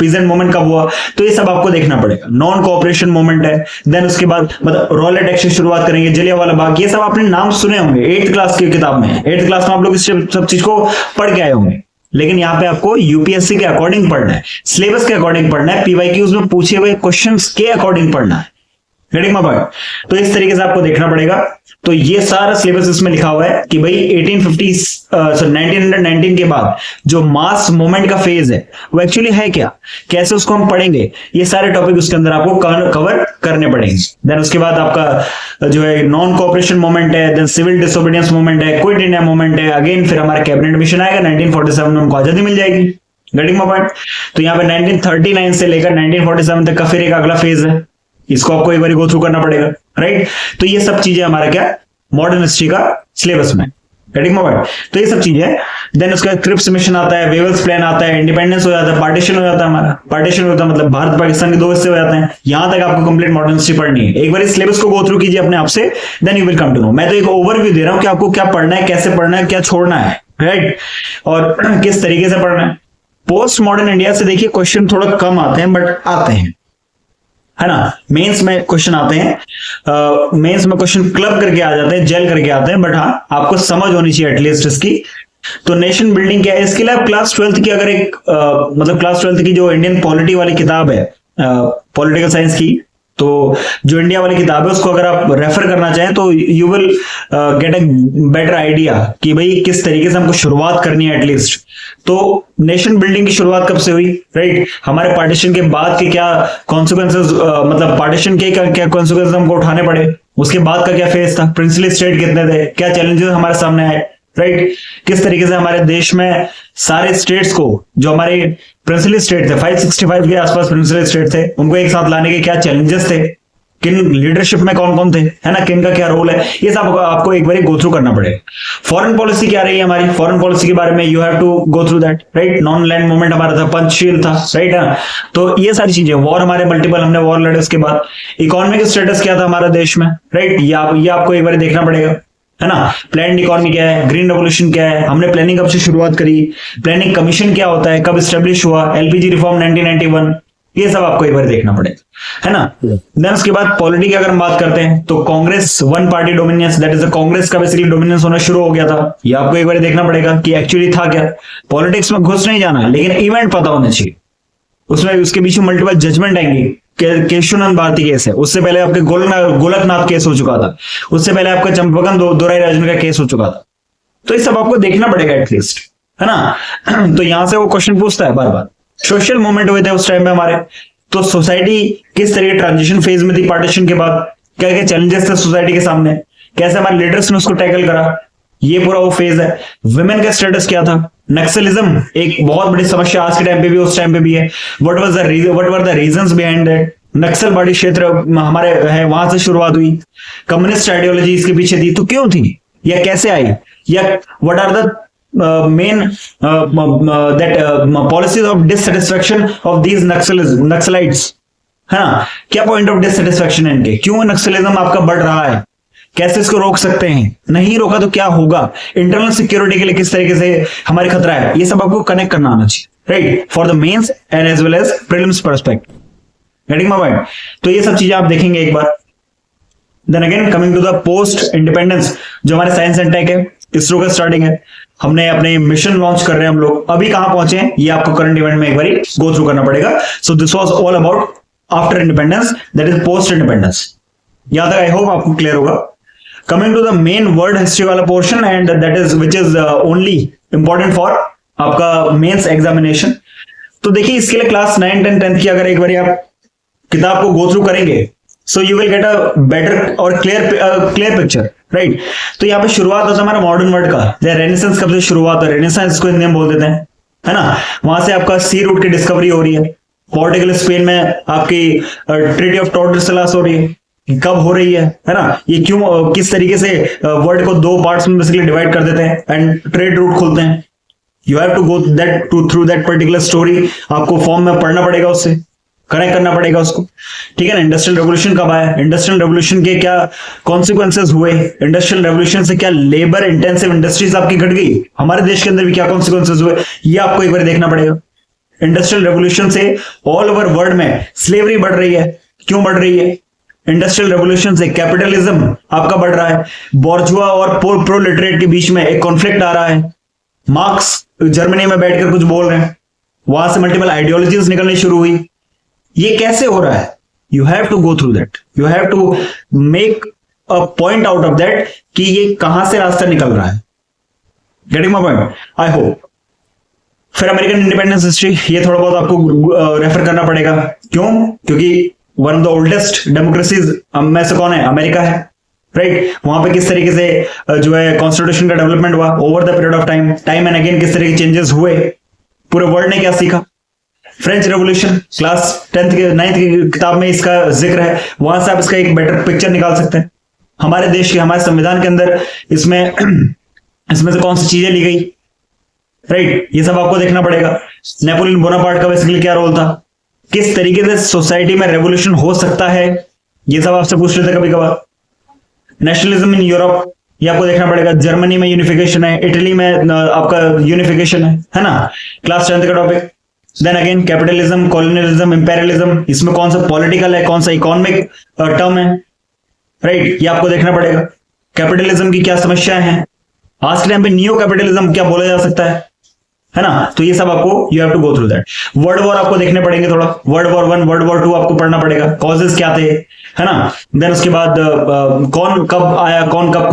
पीजेंट मूवमेंट कब हुआ, तो ये सब आपको देखना पड़ेगा। नॉन कोऑपरेशन मूवमेंट है, देन उसके बाद मतलब रॉयलेट एक्ट से शुरुआत करेंगे, जलियांवाला बाग, ये सब आपने नाम सुने होंगे 8th क्लास की किताब में, 8th क्लास में आप लोग इस सब चीज को पढ़ के आए होंगे, लेकिन यहाँ पे आपको यूपीएससी के अकॉर्डिंग पढ़ना है, सिलेबस के अकॉर्डिंग पढ़ना है, पीवाईक्यूज में पूछे हुए क्वेश्चंस के अकॉर्डिंग पढ़ना है, गेटिंग माय पॉइंट। तो इस तरीके से आपको देखना पड़ेगा। तो ये सारा सिलेबस इसमें लिखा हुआ है कि भाई 1919 के बाद जो मास मूवमेंट का फेज है वो एक्चुअली है क्या, कैसे उसको हम पढ़ेंगे, ये सारे टॉपिक उसके अंदर आपको कवर करने पड़ेंगे। देन उसके बाद आपका जो है नॉन कोऑपरेशन मूवमेंट है, देन सिविल डिसोबीडियंस मूवमेंट है, क्विट इंडिया मूवमेंट है, अगेन फिर हमारा कैबिनेट मिशन आएगा, 1947 में हमको आजादी मिल जाएगी, गेटिंग माय पॉइंट। तो यहाँ पे 1939 से लेकर 1947 तक का फिर एक अगला फेज है, इसको आपको एक बार गो थ्रू करना पड़ेगा, राइट। तो ये सब चीजें हमारा क्या मॉडर्न हिस्ट्री का सिलेबस में, गेटिंग माय पॉइंट। तो ये सब चीजें, देन उसका क्रिप्स मिशन आता है, वेवल्स प्लान आता है, इंडिपेंडेंस हो जाता है, पार्टीशन हो जाता है, हमारा पार्टीशन होता है मतलब भारत पाकिस्तान के दो हिस्से हो जाते हैं। यहां तक आपको कंप्लीट मॉडर्न हिस्ट्री पढ़नी है। एक बार इस सिलेबस को गो थ्रू कीजिए अपने आप से, then you will come to know. मैं तो एक ओवरव्यू दे रहा हूं कि आपको क्या पढ़ना है, कैसे पढ़ना है, क्या छोड़ना है, राइट, और किस तरीके से पढ़ना है। पोस्ट मॉडर्न इंडिया से देखिए क्वेश्चन थोड़ा कम आते हैं, बट आते हैं, है ना। मेंस में क्वेश्चन आते हैं, मेंस में क्वेश्चन क्लब करके आ जाते हैं, जेल करके आते हैं, बट हाँ आपको समझ होनी चाहिए एटलीस्ट इसकी। तो नेशन बिल्डिंग क्या है, इसके लिए आप क्लास 12th की अगर एक मतलब क्लास 12th की जो इंडियन पॉलिटी वाली किताब है, पॉलिटिकल साइंस की, तो जो इंडिया वाली किताब है उसको अगर आप रेफर करना चाहें तो you will get a better idea कि भाई किस तरीके से हमको शुरुआत करनी है एटलीस्ट। तो नेशन बिल्डिंग की शुरुआत कब से हुई, राइट, हमारे पार्टीशन के बाद के क्या कॉन्सिक्वेंसेस, मतलब पार्टीशन के क्या कॉन्सिक्वेंसेस हमको उठाने पड़े, उसके बाद का क्या फेज था, प्रिंसली स्टेट कितने थे, क्या चैलेंजेस हमारे सामने आए, राइट, किस तरीके से हमारे देश में सारे स्टेट्स को, जो हमारे प्रिंसली स्टेट थे 565 के आसपास प्रिंसली स्टेट थे, उनको एक साथ लाने के क्या चैलेंजेस थे, किन लीडरशिप में कौन कौन थे, है ना, किन का क्या रोल है, ये सब आपको एक बार गो थ्रू करना पड़ेगा। फॉरेन पॉलिसी क्या रही है हमारी, फॉरेन पॉलिसी के बारे में you have to go through that, right. Non land movement हमारा था, पंचशील था, राइट, है। तो ये सारी चीजें, वॉर हमारे मल्टीपल, हमने वॉर लड़े, उसके बाद इकोनॉमिक स्टेटस क्या था हमारा देश में, राइट, ये आपको एक बार देखना पड़ेगा, है ना। प्लान्ड इकोनॉमी क्या है, ग्रीन रेवोल्यूशन क्या है, हमने प्लानिंग कब से शुरुआत करी, प्लानिंग कमीशन क्या होता है, कब एस्टेब्लिश हुआ, एलपीजी रिफॉर्म 1991, ये सब आपको एक बार देखना पड़ेगा, है ना। देन उसके बाद पॉलिटी की अगर हम बात करते हैं तो Congress one party dominance, that is Congress का बेसिकली डोमिनेंस होना शुरू हो गया था। ये आपको एक बार देखना पड़ेगा कि एक्चुअली था क्या। पॉलिटिक्स में घुस नहीं जाना, लेकिन इवेंट पता होना चाहिए, उसमें उसके बीच में मल्टीपल जजमेंट आएंगी। केशवनंद भारती केस है, उससे पहले आपके गोलकनाथ केस हो चुका था, उससे पहले आपका चंपाकन दोराई राजन का केस हो चुका था। तो ये सब आपको देखना पड़ेगा एटलीस्ट, है ना। तो यहां से वो क्वेश्चन पूछता है बार बार। सोशल मूवमेंट हुए थे उस टाइम में हमारे, तो सोसाइटी किस तरह के ट्रांजिशन फेज में थी पार्टीशन के बाद, क्या क्या चैलेंजेस थे सोसाइटी के सामने, कैसे हमारे लीडर्स ने उसको टैकल करा, ये पूरा वो फेज है। वुमेन का स्टेटस क्या था, नक्सलिज्म एक बहुत बड़ी समस्या आज के टाइम पे भी, उस टाइम पे भी है। What were the reasons behind that? नक्सलवादी क्षेत्र हमारे है, वहां से शुरुआत हुई। कम्युनिस्ट आइडियोलॉजी इसके पीछे थी, तो क्यों थी या कैसे आई, या what are the main that policies of dissatisfaction of these Naxalites, है ना? क्या पॉइंट ऑफ डिससेटिस्फैक्शन है इनके, क्यों नक्सलिज्म आपका बढ़ रहा है, कैसे इसको रोक सकते हैं, नहीं रोका तो क्या होगा, इंटरनल सिक्योरिटी के लिए किस तरीके से हमारे खतरा है, ये सब आपको कनेक्ट करना आना चाहिए, right, for the mains and as well as prelims perspective. Getting my point? तो ये सब चीजें आप देखेंगे एक बार। Then again coming to the post independence, जो हमारे साइंस एंड टेक है, इसरो का स्टार्टिंग है, हमने अपने मिशन लॉन्च कर रहे हैं हम लोग, अभी कहां पहुंचे हैं ये आपको करंट इवेंट में एक बार गो थ्रू करना पड़ेगा। So this was all about after independence, that is post independence. यहां तक आई होप आपको क्लियर होगा। Coming to the main world history वाला portion, and that is which is only important for आपका मेंस एग्जामिनेशन। तो देखिए इसके लिए क्लास 9, 10, 10 की अगर एक बार आप किताब को गो थ्रू करेंगे, so you will get a better और क्लियर पिक्चर, राइट। तो यहाँ पे शुरुआत होता है हमारा मॉडर्न वर्ल्ड का, रेनेसांस कब से शुरुआत है, रेनेसांस को हिंदी में बोल देते हैं, है ना। वहां से आपका सी रूट की डिस्कवरी हो रही है, पोर्टुगल स्पेन में आपकी ट्रीटी ऑफ टॉर्टोरेल्लास हो रही है, कब हो रही है ना, ये क्यों किस तरीके से वर्ल्ड को 2 पार्ट्स में बेसिकली डिवाइड कर देते हैं एंड ट्रेड रूट खोलते हैं। You have to go that through that particular story, आपको फॉर्म में पढ़ना पड़ेगा, उससे कनेक्ट करना पड़ेगा उसको, ठीक है ना। इंडस्ट्रियल रेवोल्यूशन कब आया, इंडस्ट्रियल रेवोल्यूशन के क्या कॉन्सिक्वेंसेस हुए, इंडस्ट्रियल रेवोल्यूशन से क्या लेबर इंटेंसिव इंडस्ट्रीज आपकी घट गई, हमारे देश के अंदर भी क्या कॉन्सिक्वेंसेस हुए, ये आपको एक बार देखना पड़ेगा। इंडस्ट्रियल रेवोल्यूशन से ऑल ओवर वर्ल्ड में स्लेवरी बढ़ रही है, क्यों बढ़ रही है? इंडस्ट्रियल रेवोल्यूशन से कैपिटलिज्म आपका बढ़ रहा है, बोर्जुआ और प्रोलेटरेट के बीच में एक कॉन्फ्लिक्ट आ रहा है, मार्क्स जर्मनी में बैठकर कुछ बोल रहे हैं, वहां से मल्टीपल आइडियोलॉजीज निकलनी शुरू हुई। ये कैसे हो रहा है? You have to go through that, you have to make a point out of that कि ये कहां से रास्ता निकल रहा है। Getting my point? I hope. फिर अमेरिकन इंडिपेंडेंस हिस्ट्री, ये थोड़ा बहुत आपको रेफर करना पड़ेगा, क्यों? क्योंकि one of the oldest democracies में से कौन है? अमेरिका है, राइट। वहां पे किस तरीके से जो है कॉन्स्टिट्यूशन का डेवलपमेंट हुआ over the period of time and again, किस तरह के चेंजेस हुए, पूरे वर्ल्ड ने क्या सीखा। फ्रेंच रेवोल्यूशन क्लास 10th के 9th की किताब में इसका जिक्र है, वहां से आप इसका एक बेटर पिक्चर निकाल सकते हैं। हमारे देश के, हमारे संविधान के अंदर इसमें से कौन सी चीजें ली गई, राइट, ये सब आपको देखना पड़ेगा। नेपोलियन बोनापार्ट का बेसिकली क्या रोल था, किस तरीके से सोसाइटी में रेवोल्यूशन हो सकता है, ये सब आपसे पूछ लेते कभी कभार। नेशनलिज्म इन यूरोप, ये आपको देखना पड़ेगा। जर्मनी में यूनिफिकेशन है, इटली में आपका यूनिफिकेशन है ना, क्लास 10th का टॉपिक। Then again capitalism, colonialism, imperialism, इसमें कौन सा पॉलिटिकल है, कौन सा इकोनॉमिक टर्म है, राइट, ये आपको देखना पड़ेगा। कैपिटलिज्म की क्या समस्याएं हैं, आज के टाइम पे नियो कैपिटलिज्म क्या बोला जा सकता है ना। तो ये सब आपको you have to go through that. World war आपको देखने पड़ेंगे थोड़ा, वर्ल्ड वॉर 1, वर्ल्ड वॉर 2 आपको पढ़ना पड़ेगा, कॉजेस क्या थे, है ना। देन उसके बाद कौन कब आया, कौन कब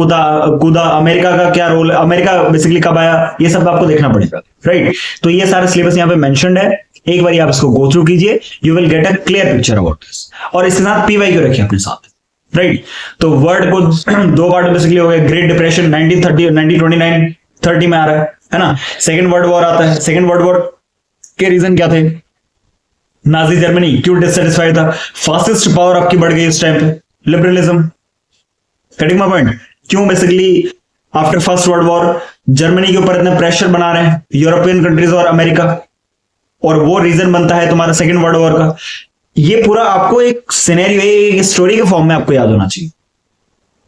कूदा, अमेरिका का क्या रोल, अमेरिका बेसिकली कब आया, ये सब आपको देखना पड़ेगा, राइट। तो ये सारे सिलेबस यहाँ पे मेंशन्ड है, एक बार आप इसको गो थ्रू कीजिए, you will get a clear picture about this. और इसके साथ पीवाईक्यू रखिए अपने साथ, राइट। तो वर्ल्ड को 2 पार्ट में बेसिकली हो गया। ग्रेट डिप्रेशन 1930, 1929, 30 में आ रहा है ना। सेकेंड वर्ल्ड वॉर आता है, सेकेंड वर्ल्ड वॉर के रीजन क्या थे, नाजी जर्मनी क्यों डिससेटिस्फाइड था, फासिस्ट पावर आपकी बढ़ गई उस टाइम पे, लिबरलिज्म। Getting my point? क्यों basically after first world war Germany के ऊपर इतना प्रेशर बना रहे हैं यूरोपियन कंट्रीज और अमेरिका, और वो रीजन बनता है तुम्हारा सेकेंड वर्ल्ड वॉर का। ये पूरा आपको एक सिनेरियो, एक स्टोरी के फॉर्म में आपको याद होना चाहिए,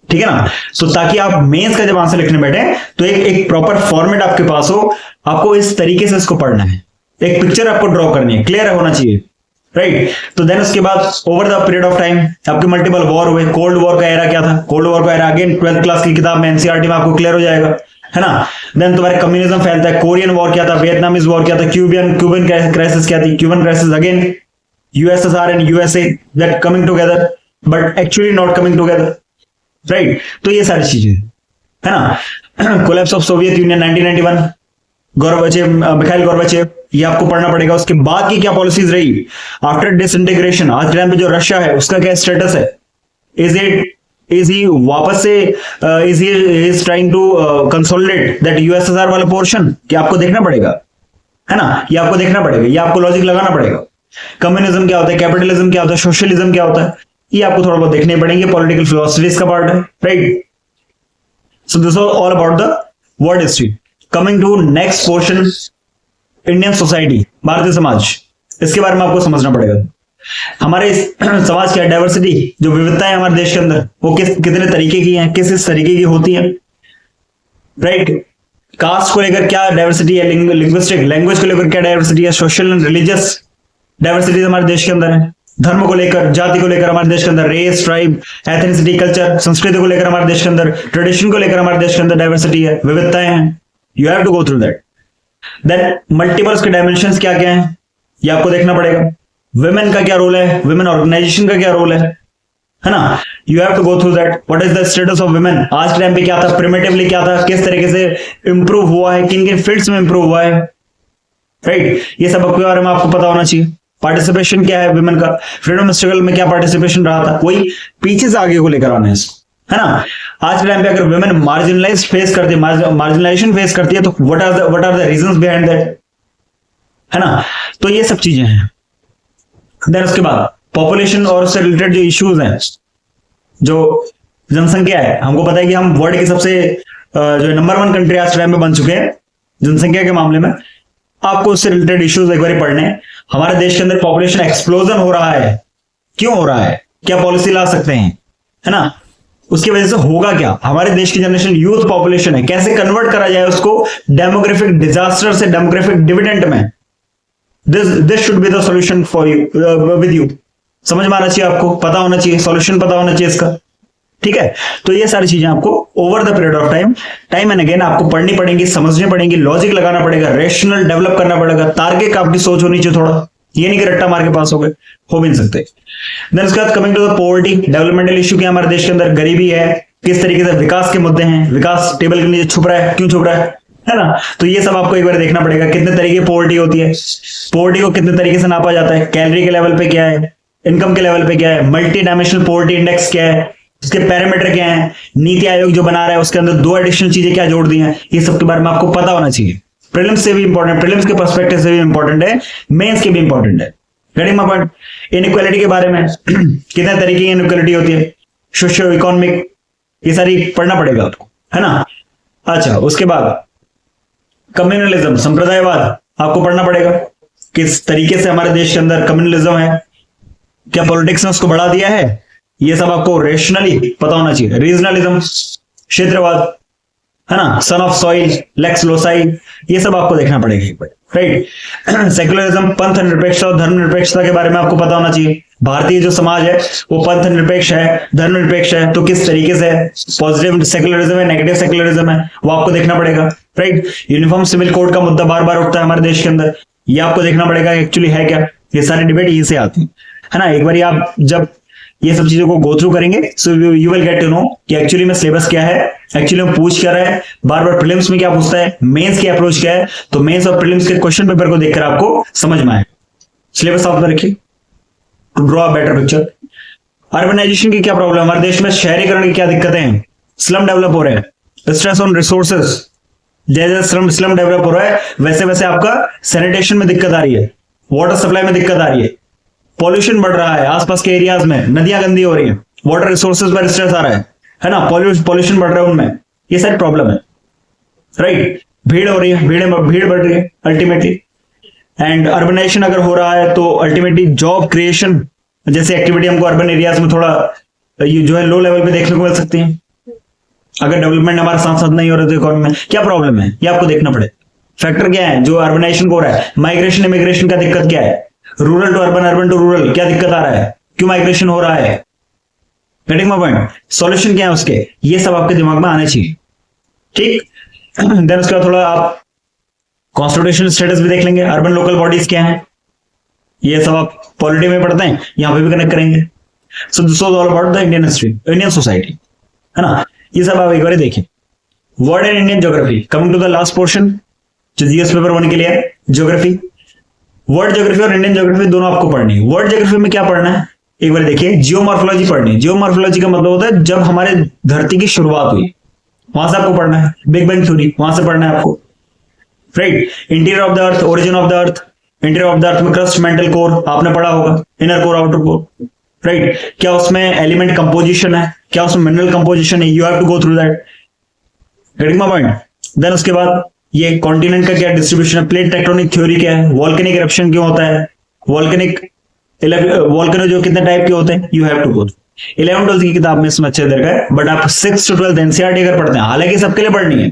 ठीक है ना। तो ताकि आप मेंस का जब आंसर लिखने बैठे तो एक प्रॉपर फॉर्मेट आपके पास हो, आपको इस तरीके से इसको पढ़ना है, एक पिक्चर आपको ड्रॉ करनी है, क्लियर होना चाहिए, राइट। तो देन उसके बाद over the period of time आपके मल्टीपल वॉर हुए। कोल्ड वॉर का एरा क्या था, कोल्ड वॉर का एरा अगेन 12th क्लास की किताब में एनसीईआरटी में आपको क्लियर हो जाएगा, है ना। देन तुम्हारे कम्युनिज्म फैलता है, कोरियन वॉर क्या था, वियतनामीज वॉर क्या था, क्यूबन क्राइसिस क्या थी, Cuban crisis again USSR and USA that coming together but actually not coming together, right. तो ये सारी चीजें, है ना। Collapse of Soviet union 1991, Mikhail Gorbachev, ये आपको पढ़ना पड़ेगा। उसके बाद की क्या पॉलिसीज रही आफ्टर डिसइंटीग्रेशन, आज के टाइम पे जो रशिया है उसका क्या स्टेटस है, इज इट इज ही वापस से is he is trying to consolidate that USSR वाला पोर्शन? कि आपको देखना पड़ेगा, है ना, ये आपको देखना पड़ेगा, ये आपको लॉजिक लगाना पड़ेगा। कम्युनिज्म क्या होता है, कैपिटलिज्म क्या होता है, सोशलिज्म क्या होता है, ये आपको थोड़ा बहुत देखने पड़ेंगे, पॉलिटिकल फिलोसफीज का पार्ट है, right. So this was all about the world history. Coming to next portion, Indian society, भारतीय समाज, इसके बारे में आपको समझना पड़ेगा। हमारे समाज की डाइवर्सिटी, जो विविधता है हमारे देश के अंदर, वो कितने तरीके की है, किस तरीके की होती है, राइट। कास्ट को लेकर क्या डाइवर्सिटी है, लिंग्विस्टिक लैंग्वेज को लेकर क्या डाइवर्सिटी है, सोशल एंड रिलीजियस डाइवर्सिटी हमारे देश के अंदर है, धर्म को लेकर, जाति को लेकर हमारे देश के अंदर, रेस, ट्राइब, एथनिसिटी, कल्चर, संस्कृति को लेकर हमारे देश के अंदर, ट्रेडिशन को लेकर हमारे देश के अंदर डाइवर्सिटी है, विविधताएं हैं। You have to go through that. Then multiples के डायमेंशंस क्या क्या हैं, ये आपको देखना पड़ेगा। वुमेन का क्या रोल है, वुमेन ऑर्गेनाइजेशन का क्या रोल है ना, you have to go through that. What is the status of women, आज के टाइम पे क्या था, प्रिमिटिवली क्या था, किस तरीके से इंप्रूव हुआ है, किन किन फील्ड्स में इंप्रूव हुआ है, राइट। ये सब आपके बारे में आपको पता होना चाहिए। पार्टिसिपेशन क्या है वुमेन का, फ्रीडम स्ट्रगल में क्या पार्टिसिपेशन रहा था, वही पीछे से आगे को लेकर आना है इसको, है ना। आज के टाइम पे अगर वुमेन मार्जिनलाइज फेस करती है, मार्जिनलाइजेशन फेस करती है, तो what are the reasons behind that, है ना। तो ये सब चीजें हैं। देन उसके बाद पॉपुलेशन और उससे रिलेटेड जो इश्यूज हैं, जो जनसंख्या है, हमको पता है कि हम वर्ल्ड के सबसे जो नंबर 1 कंट्री आज के टाइम में बन चुके हैं जनसंख्या के मामले में। आपको उससे रिलेटेड इश्यूज एक बार पढ़ने हैं। हमारे देश के अंदर पॉपुलेशन एक्सप्लोजन हो रहा है, क्यों हो रहा है, क्या पॉलिसी ला सकते हैं, है ना, उसकी वजह से होगा क्या, हमारे देश की जनरेशन यूथ पॉपुलेशन है, कैसे कन्वर्ट करा जाए उसको डेमोग्राफिक डिजास्टर से डेमोग्राफिक डिविडेंड में। This should be the solution for you, with you. समझ में आना चाहिए, आपको पता होना चाहिए, सॉल्यूशन पता होना चाहिए इसका, ठीक है। तो ये सारी चीजें आपको over the period of time and again आपको पढ़नी पड़ेंगी, समझनी पड़ेंगी, लॉजिक लगाना पड़ेगा, रेशनल डेवलप करना पड़ेगा, तार्किक आपकी सोच होनी चाहिए थोड़ा, ये नहीं कि रट्टा मार के पास हो गए, हो भी नहीं सकते। देन उसके बाद coming to the poverty, developmental issue क्या हमारे देश के अंदर, गरीबी है, किस तरीके से विकास के मुद्दे हैं, विकास टेबल के नीचे छुप रहा है, क्यों छुप रहा है ना। तो ये सब आपको एक बार देखना पड़ेगा, कितने तरीके की पॉवर्टी होती है, पॉवर्टी को कितने तरीके से नापा जाता है, कैलोरी के लेवल पे क्या है, इनकम के लेवल पे क्या है, मल्टी डायमेंशनल पॉवर्टी इंडेक्स क्या है, उसके पैरामीटर क्या है, नीति आयोग जो बना रहा है उसके अंदर 2 एडिशनल चीजें क्या जोड़ दी हैं, ये सब के बारे में आपको पता होना चाहिए। प्रीलिम्स से भी इंपॉर्टेंट, प्रीलिम्स के पर्सपेक्टिव से भी इंपॉर्टेंट है, मेंस के भी इंपॉर्टेंट है। Getting my point. इनइक्वालिटी के बारे में कितने तरीके की इनइक्वालिटी होती है, सोशियो इकोनॉमिक, ये सारी पढ़ना पड़ेगा आपको, है ना। अच्छा, उसके बाद कम्युनलिज्म, संप्रदायवाद आपको पढ़ना पड़ेगा, किस तरीके से हमारे देश के अंदर कम्युनलिज्म है, क्या पॉलिटिक्स ने उसको बढ़ा दिया है, ये सब आपको रेशनली पता होना चाहिए। रीजनलिज्म, क्षेत्रवाद, है ना, सन ऑफ सॉइल, लेक्स लोसाई, ये सब आपको देखना पड़ेगा एक बार, राइट। सेक्युलरिज्म, पंथ निरपेक्षता और धर्म निरपेक्षता के बारे में आपको पता होना चाहिए। भारतीय जो समाज है वो पंथ निरपेक्ष है, धर्म निरपेक्ष है, तो किस तरीके से पॉजिटिव सेक्युलरिज्म है, नेगेटिव सेक्युलरिज्म है, वो आपको देखना पड़ेगा, राइट। यूनिफॉर्म सिविल कोड का मुद्दा बार बार उठता है हमारे देश के अंदर, ये आपको देखना पड़ेगा एक्चुअली है क्या, ये सारी डिबेट यहीं से आती है ना। एक बार आप जब ये सब चीजों को गो थ्रू करेंगे, so you will get to know कि एक्चुअली में सिलेबस क्या है, एक्चुअली में पूछ क्या रहा है, बार बार प्रीलिम्स में क्या पूछता है, मेंस की अप्रोच क्या है। तो मेंस और प्रीलिम्स के क्वेश्चन पेपर को देखकर आपको समझ में आए। सिलेबस साथ में रखिए to draw a better picture. Urbanization की क्या प्रॉब्लम है हमारे देश में, शहरीकरण की क्या दिक्कतें हैं, स्लम डेवलप हो रहे हैं, स्ट्रेस ऑन रिसोर्सेज, जैसे स्लम डेवलप हो रहा है वैसे वैसे आपका सैनिटेशन में दिक्कत आ रही है, वाटर सप्लाई में दिक्कत आ रही है, पॉल्यूशन बढ़ रहा है, आसपास के एरियाज में नदियां गंदी हो रही हैं, वाटर रिसोर्सेज पर स्ट्रेस आ रहा है ना, पॉल्यूशन बढ़ रहा है उनमें, ये सारी प्रॉब्लम है, राइट। भीड़ हो रही है, भीड़ बढ़ रही है अल्टीमेटली। एंड अर्बनाइजेशन अगर हो रहा है तो अल्टीमेटली जॉब क्रिएशन जैसे एक्टिविटी हमको अर्बन एरियाज में थोड़ा जो है लो लेवल पे देखने को मिल सकती है। अगर डेवलपमेंट हमारे साथ साथ नहीं हो रहा तो इकोनॉमी में क्या प्रॉब्लम है, ये आपको देखना पड़े। फैक्टर क्या है जो अर्बनाइजेशन को हो रहा है, माइग्रेशन इमिग्रेशन का दिक्कत क्या है, rural to urban, urban to rural क्या दिक्कत आ रहा है, क्यों माइग्रेशन हो रहा है, गेटिंग माय पॉइंट, सॉल्यूशन क्या है उसके, ये सब आपके दिमाग में आने चाहिए, ठीक। देन उसके बाद थोड़ा आप कॉन्स्टिट्यूशनल स्टेटस भी देख लेंगे, अर्बन लोकल बॉडीज क्या है, ये सब आप पॉलिटी में पढ़ते हैं, यहां पे भी कनेक्ट करेंगे। So this was all about the Indian history, Indian society, है ना, ये सब आप एक बार देखें। World and Indian geography, coming to the last portion जो जीएस पेपर 1 के लिए है, ज्योग्राफी। वर्ल्ड ज्योग्राफी और इंडियन ज्योग्राफी दोनों आपको पढ़नी है। वर्ल्ड ज्योग्राफी में क्या पढ़ना है, एक बार देखिए, जियोमॉर्फोलॉजी पढ़नी। जियोमॉर्फोलॉजी का मतलब होता है जब हमारे धरती की शुरुआत हुई, वहां से आपको पढ़ना है। बिग बैंग थ्योरी वहां से पढ़ना है आपको, right. Interior of the earth, origin of the earth. Interior of the earth में क्रस्ट, मेंटल कोर आपने पढ़ा होगा, inner core, outer core, right. क्या उसमें एलिमेंट कंपोजिशन है, क्या उसमें मिनरल कंपोजिशन है, you have to go through that, getting my point. Then उसके बाद ये कॉन्टिनेंट का क्या डिस्ट्रीब्यूशन है, प्लेट टेक्टोनिक थ्योरी क्या है, वॉल्केनिक इरप्शन क्यों होता है, वॉल्केनो जो कितने टाइप के होते हैं, you have to go. 11th-12th की किताब में इसमें अच्छे देखा है, बट आप 6th to 12th एनसीईआरटी अगर पढ़ते हैं, हालांकि सबके लिए पढ़नी है,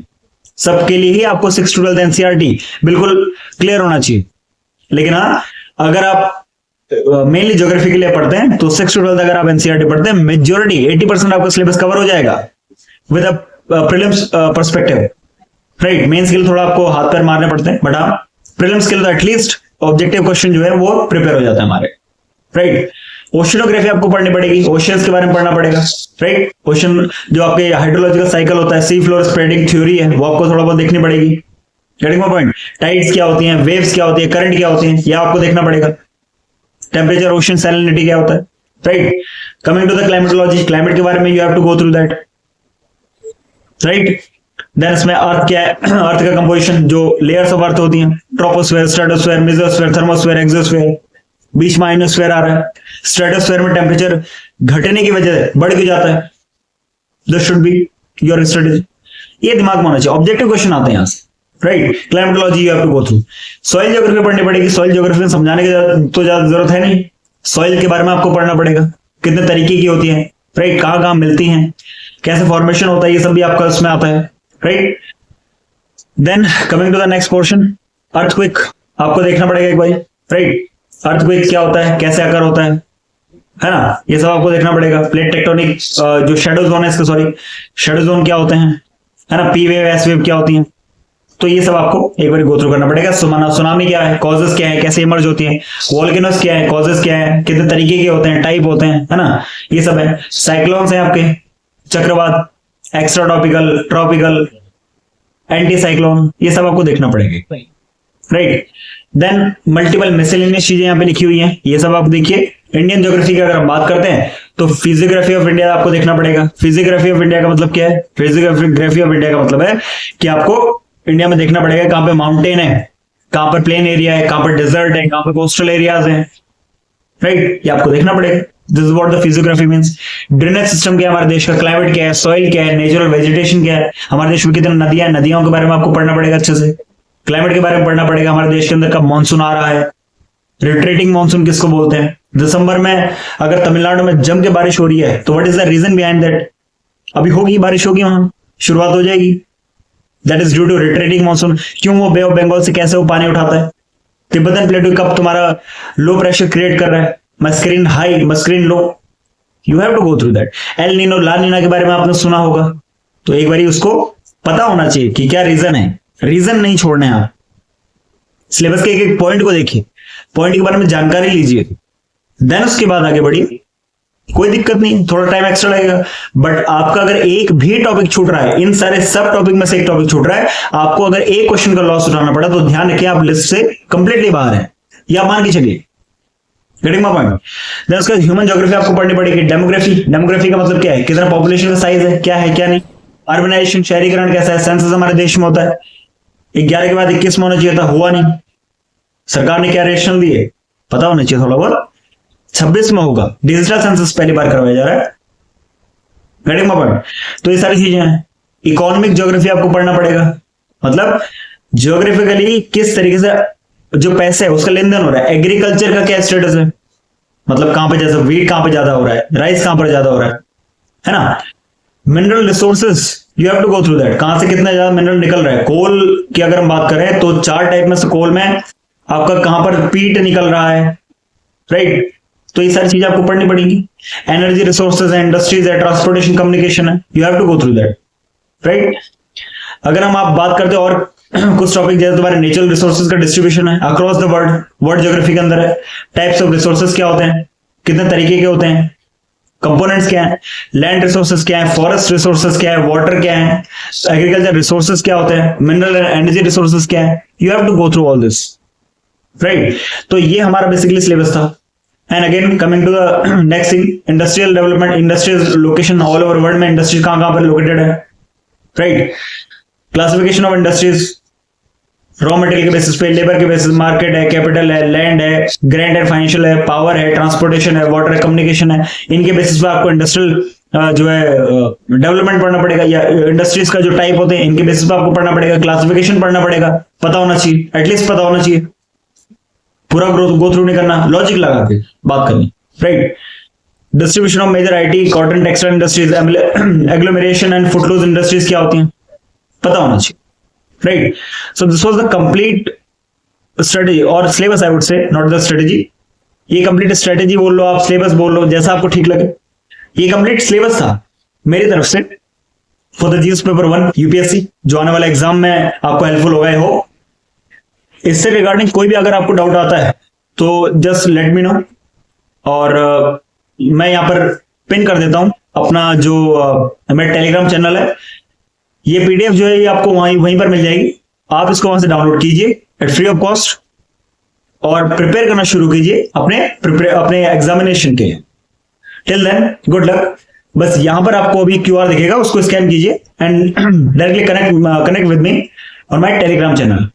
सबके लिए ही आपको 6th to 12th एनसीईआरटी बिल्कुल क्लियर होना चाहिए। लेकिन हाँ, अगर आप मेनली ज्योग्राफी के लिए पढ़ते हैं तो 6th to 12th अगर आप एनसीईआरटी पढ़ते हैं, मेजोरिटी 80% आपका सिलेबस कवर हो जाएगा with a prelims perspective, right. Mains के लिए थोड़ा आपको हाथ पैर मारने पड़ते हैं, बट हाँ प्रीलिम्स के लिए तो एटलीस्ट ऑब्जेक्टिव क्वेश्चन जो है वो प्रिपेयर हो जाता है हमारे, राइट। ओशिनोग्राफी आपको पढ़नी पड़ेगी, ओशियंस के बारे में पढ़ना पड़ेगा, राइट। ओशन जो आपके हाइड्रोलॉजिकल साइकिल होता है, सी फ्लोर स्प्रेडिंग थ्योरी है, वो आपको थोड़ा बहुत देखनी पड़ेगी, गेटिंग माय पॉइंट। टाइड्स क्या होती हैं, वेव्स क्या होती है, करंट क्या होती है, यह आपको देखना पड़ेगा। टेम्परेचर, ओशन सैलिनिटी क्या होता है, right. Coming to the climatology, climate के बारे में you have to go through that, right. Then इसमें अर्थ क्या है, अर्थ का कंपोजिशन, जो लेयर्स ऑफ अर्थ होती हैं, troposphere, stratosphere, mesosphere, thermosphere, exosphere, बीच में आयनोस्फेयर आ रहा है। स्ट्रेटोस्फेयर में टेम्परेचर घटने की वजह से बढ़ के जाता है, this should be your strategy, ये दिमाग में होना चाहिए। ऑब्जेक्टिव क्वेश्चन आते हैं यहां से, right. Climatology you have to go through. Soil geography पढ़नी पड़ेगी, सॉइल ज्योग्राफी में समझाने की तो ज्यादा जरूरत है नहीं, सॉइल के बारे में आपको पढ़ना पड़ेगा, कितने तरीके की होती है, राइट, कहां कहां मिलती हैं, कैसे फॉर्मेशन होता है, ये सब भी आपका उसमें आता है, right. Then coming to the next portion, earthquake आपको देखना पड़ेगा एक बार, राइट। अर्थक्वेक क्या होता है, कैसे आकर होता है ना, ये सब आपको देखना पड़ेगा। प्लेट टेक्टोनिक, जो शेडो जोन है इसका, सॉरी, शेडो जोन क्या होते हैं, है ना, पी वेव, एस वेव क्या होती हैं, तो ये सब आपको एक बार गो थ्रू करना पड़ेगा। सुनामी क्या है, कॉजेस क्या है, कैसे इमर्ज होती है, वोल्केनोस क्या है, कॉजेस क्या है, कितने तरीके के होते हैं, टाइप होते हैं, है ना, ये सब है। साइक्लोन्स है आपके, चक्रवात, extra tropical, tropical, anti cyclone, ये सब आपको देखना पड़ेगा, राइट। देन मल्टीपल मिसलेनियस चीजें यहाँ पे लिखी हुई हैं, ये सब आप देखिए। इंडियन ज्योग्राफी की अगर हम बात करते हैं तो फिजियोग्राफी ऑफ इंडिया आपको देखना पड़ेगा। फिजियोग्राफी ऑफ इंडिया का मतलब क्या है, फिजियोग्राफी ऑफ इंडिया का मतलब है कि आपको इंडिया में देखना पड़ेगा कहां पे माउंटेन है, कहां पर प्लेन एरिया है, कहां पर डेजर्ट है, कहां पर कोस्टल एरियाज हैं, राइट, ये आपको देखना पड़ेगा। This is what the physiography means. Drainage system क्या है हमारे देश का, क्लाइमेट क्या है, सॉइल क्या है, नेचुरल वेजिटेशन क्या है, हमारे देश में कितनी नदियां हैं, नदियों के बारे में आपको पढ़ना पड़ेगा अच्छे से। क्लाइमेट के बारे में पढ़ना पड़ेगा, हमारे देश के अंदर कब मानसून आ रहा है, रिट्रेटिंग मानसून किसको बोलते हैं। दिसंबर में अगर तमिलनाडु में जम के बारिश हो रही है तो what is the reason behind that, अभी होगी बारिश, होगी वहां शुरुआत हो जाएगी, that is due to retreating monsoon. क्यों, वो बे ऑफ बंगाल से कैसे वो पानी उठाता है, तिब्बतन प्लेटू कब तुम्हारा लो प्रेशर क्रिएट कर रहा है, Mascarene high, Mascarene low, you have to go through that. El Nino, La Nina के बारे में आपने सुना होगा, तो एक बार उसको पता होना चाहिए कि क्या रीजन है, रीजन नहीं छोड़ने आप। सिलेबस के एक एक पॉइंट को देखिए, पॉइंट के बारे में जानकारी लीजिए, देन उसके बाद आगे बढ़िए, कोई दिक्कत नहीं, थोड़ा टाइम एक्स्ट्रा लगेगा, बट आपका अगर एक भी टॉपिक छूट रहा है, इन सारे सब टॉपिक में से एक टॉपिक छूट रहा है, आपको अगर एक क्वेश्चन का लॉस उठाना पड़ा तो ध्यान रखिए आप लिस्ट से कंप्लीटली बाहर है, या मान के चलिए, गेटिंग माय पॉइंट। देन उसका ह्यूमन ज्योग्राफी आपको पढ़नी पड़ेगी। डेमोग्राफी, डेमोग्राफी का मतलब क्या है, कितना पॉपुलेशन का साइज है, क्या है क्या नहीं, अर्बनाइजेशन, शहरीकरण कैसा है, सेंसस हमारे देश में होता है 11 के बाद 21 में होना चाहिए था, हुआ नहीं, सरकार ने क्या रेशनल दिए पता होना चाहिए थोड़ा बहुत, 26 में होगा, डिजिटल सेंसस पहली बार करवाया जा रहा है, गेटिंग माय पॉइंट। तो ये सारी चीजें हैं। इकोनॉमिक ज्योग्राफी आपको पढ़ना पड़ेगा, मतलब ज्योग्राफिकली किस तरीके से जो पैसे है उसका लेन देन हो रहा है, एग्रीकल्चर का क्या स्टेटस है, मतलब कहां पे जैसे वीट कहां पे ज्यादा हो रहा है, राइस कहां पर ज्यादा हो रहा है ना। Mineral resources you have to go through that, कहां से कितना ज्यादा मिनरल निकल रहा है। कोल की अगर हम बात करें तो 4 टाइप में से कोल में आपका कहां पर पीट निकल रहा है, राइट, तो ये सारी चीजें आपको पढ़नी पड़ेगी। एनर्जी रिसोर्सेज है, इंडस्ट्रीज है, ट्रांसपोर्टेशन, कम्युनिकेशन है, you have to go through that, right. अगर हम आप बात करते हैं और कुछ टॉपिक जैसे तुम्हारे नेचुरल रिसोर्सेज का डिस्ट्रीब्यूशन है across the world, world geography के अंदर है, टाइप्स ऑफ रिसोर्सेज क्या होते हैं, कितने तरीके के होते हैं, कंपोनेंट्स क्या है, लैंड रिसोर्सेज क्या है, फॉरेस्ट रिसोर्सेज क्या है, वाटर क्या है, एग्रीकल्चर रिसोर्सेज क्या होते हैं, मिनरल एंड एनर्जी रिसोर्सेज क्या है, you have to go through all this, right. तो ये हमारा बेसिकली सिलेबस था। And again coming to the next thing, industrial development, industrial location all over world में इंडस्ट्रीज कहां कहां पर लोकेटेड है, right. Classification of industries, raw material के बेसिस पे, लेबर के बेसिस, मार्केट है, कैपिटल है, लैंड है, ग्रांट है, फाइनेंशियल है, पावर है, ट्रांसपोर्टेशन है, वाटर है, कम्युनिकेशन है, इनके बेसिस पे आपको इंडस्ट्रियल जो है डेवलपमेंट पढ़ना पड़ेगा, या इंडस्ट्रीज का जो टाइप होते हैं इनके बेसिस पे आपको पढ़ना पड़ेगा, क्लासिफिकेशन पढ़ना पड़ेगा, पता होना चाहिए, एटलीस्ट पता होना चाहिए, पूरा गो थ्रू नहीं करना, लॉजिक लगा के बात करनी, right. Distribution of major IT, cotton, textile industries, agglomeration and footloose industries क्या होती हैं, पता होना चाहिए, right. So this was the complete strategy और syllabus, I would say, not the strategy. ये कंप्लीट स्ट्रेटेजी बोल लो, आप सिलेबस बोल लो, जैसा आपको ठीक लगे। ये कंप्लीट सिलेबस था मेरी तरफ से for the GS paper 1 UPSC, जो आने वाला एग्जाम में आपको हेल्पफुल होगा हो। इससे रिगार्डिंग कोई भी अगर आपको डाउट आता है तो जस्ट लेट मी नो, और मैं यहां पर पिन कर देता हूं अपना जो मेरा टेलीग्राम चैनल है। ये पीडीएफ जो है ये आपको वहीं पर मिल जाएगी, आप इसको वहां से डाउनलोड कीजिए एट फ्री ऑफ कॉस्ट और प्रिपेयर करना शुरू कीजिए अपने एग्जामिनेशन के लिए। Till then good luck. बस यहां पर आपको अभी क्यूआर दिखेगा, उसको स्कैन कीजिए and directly connect with me on my Telegram channel.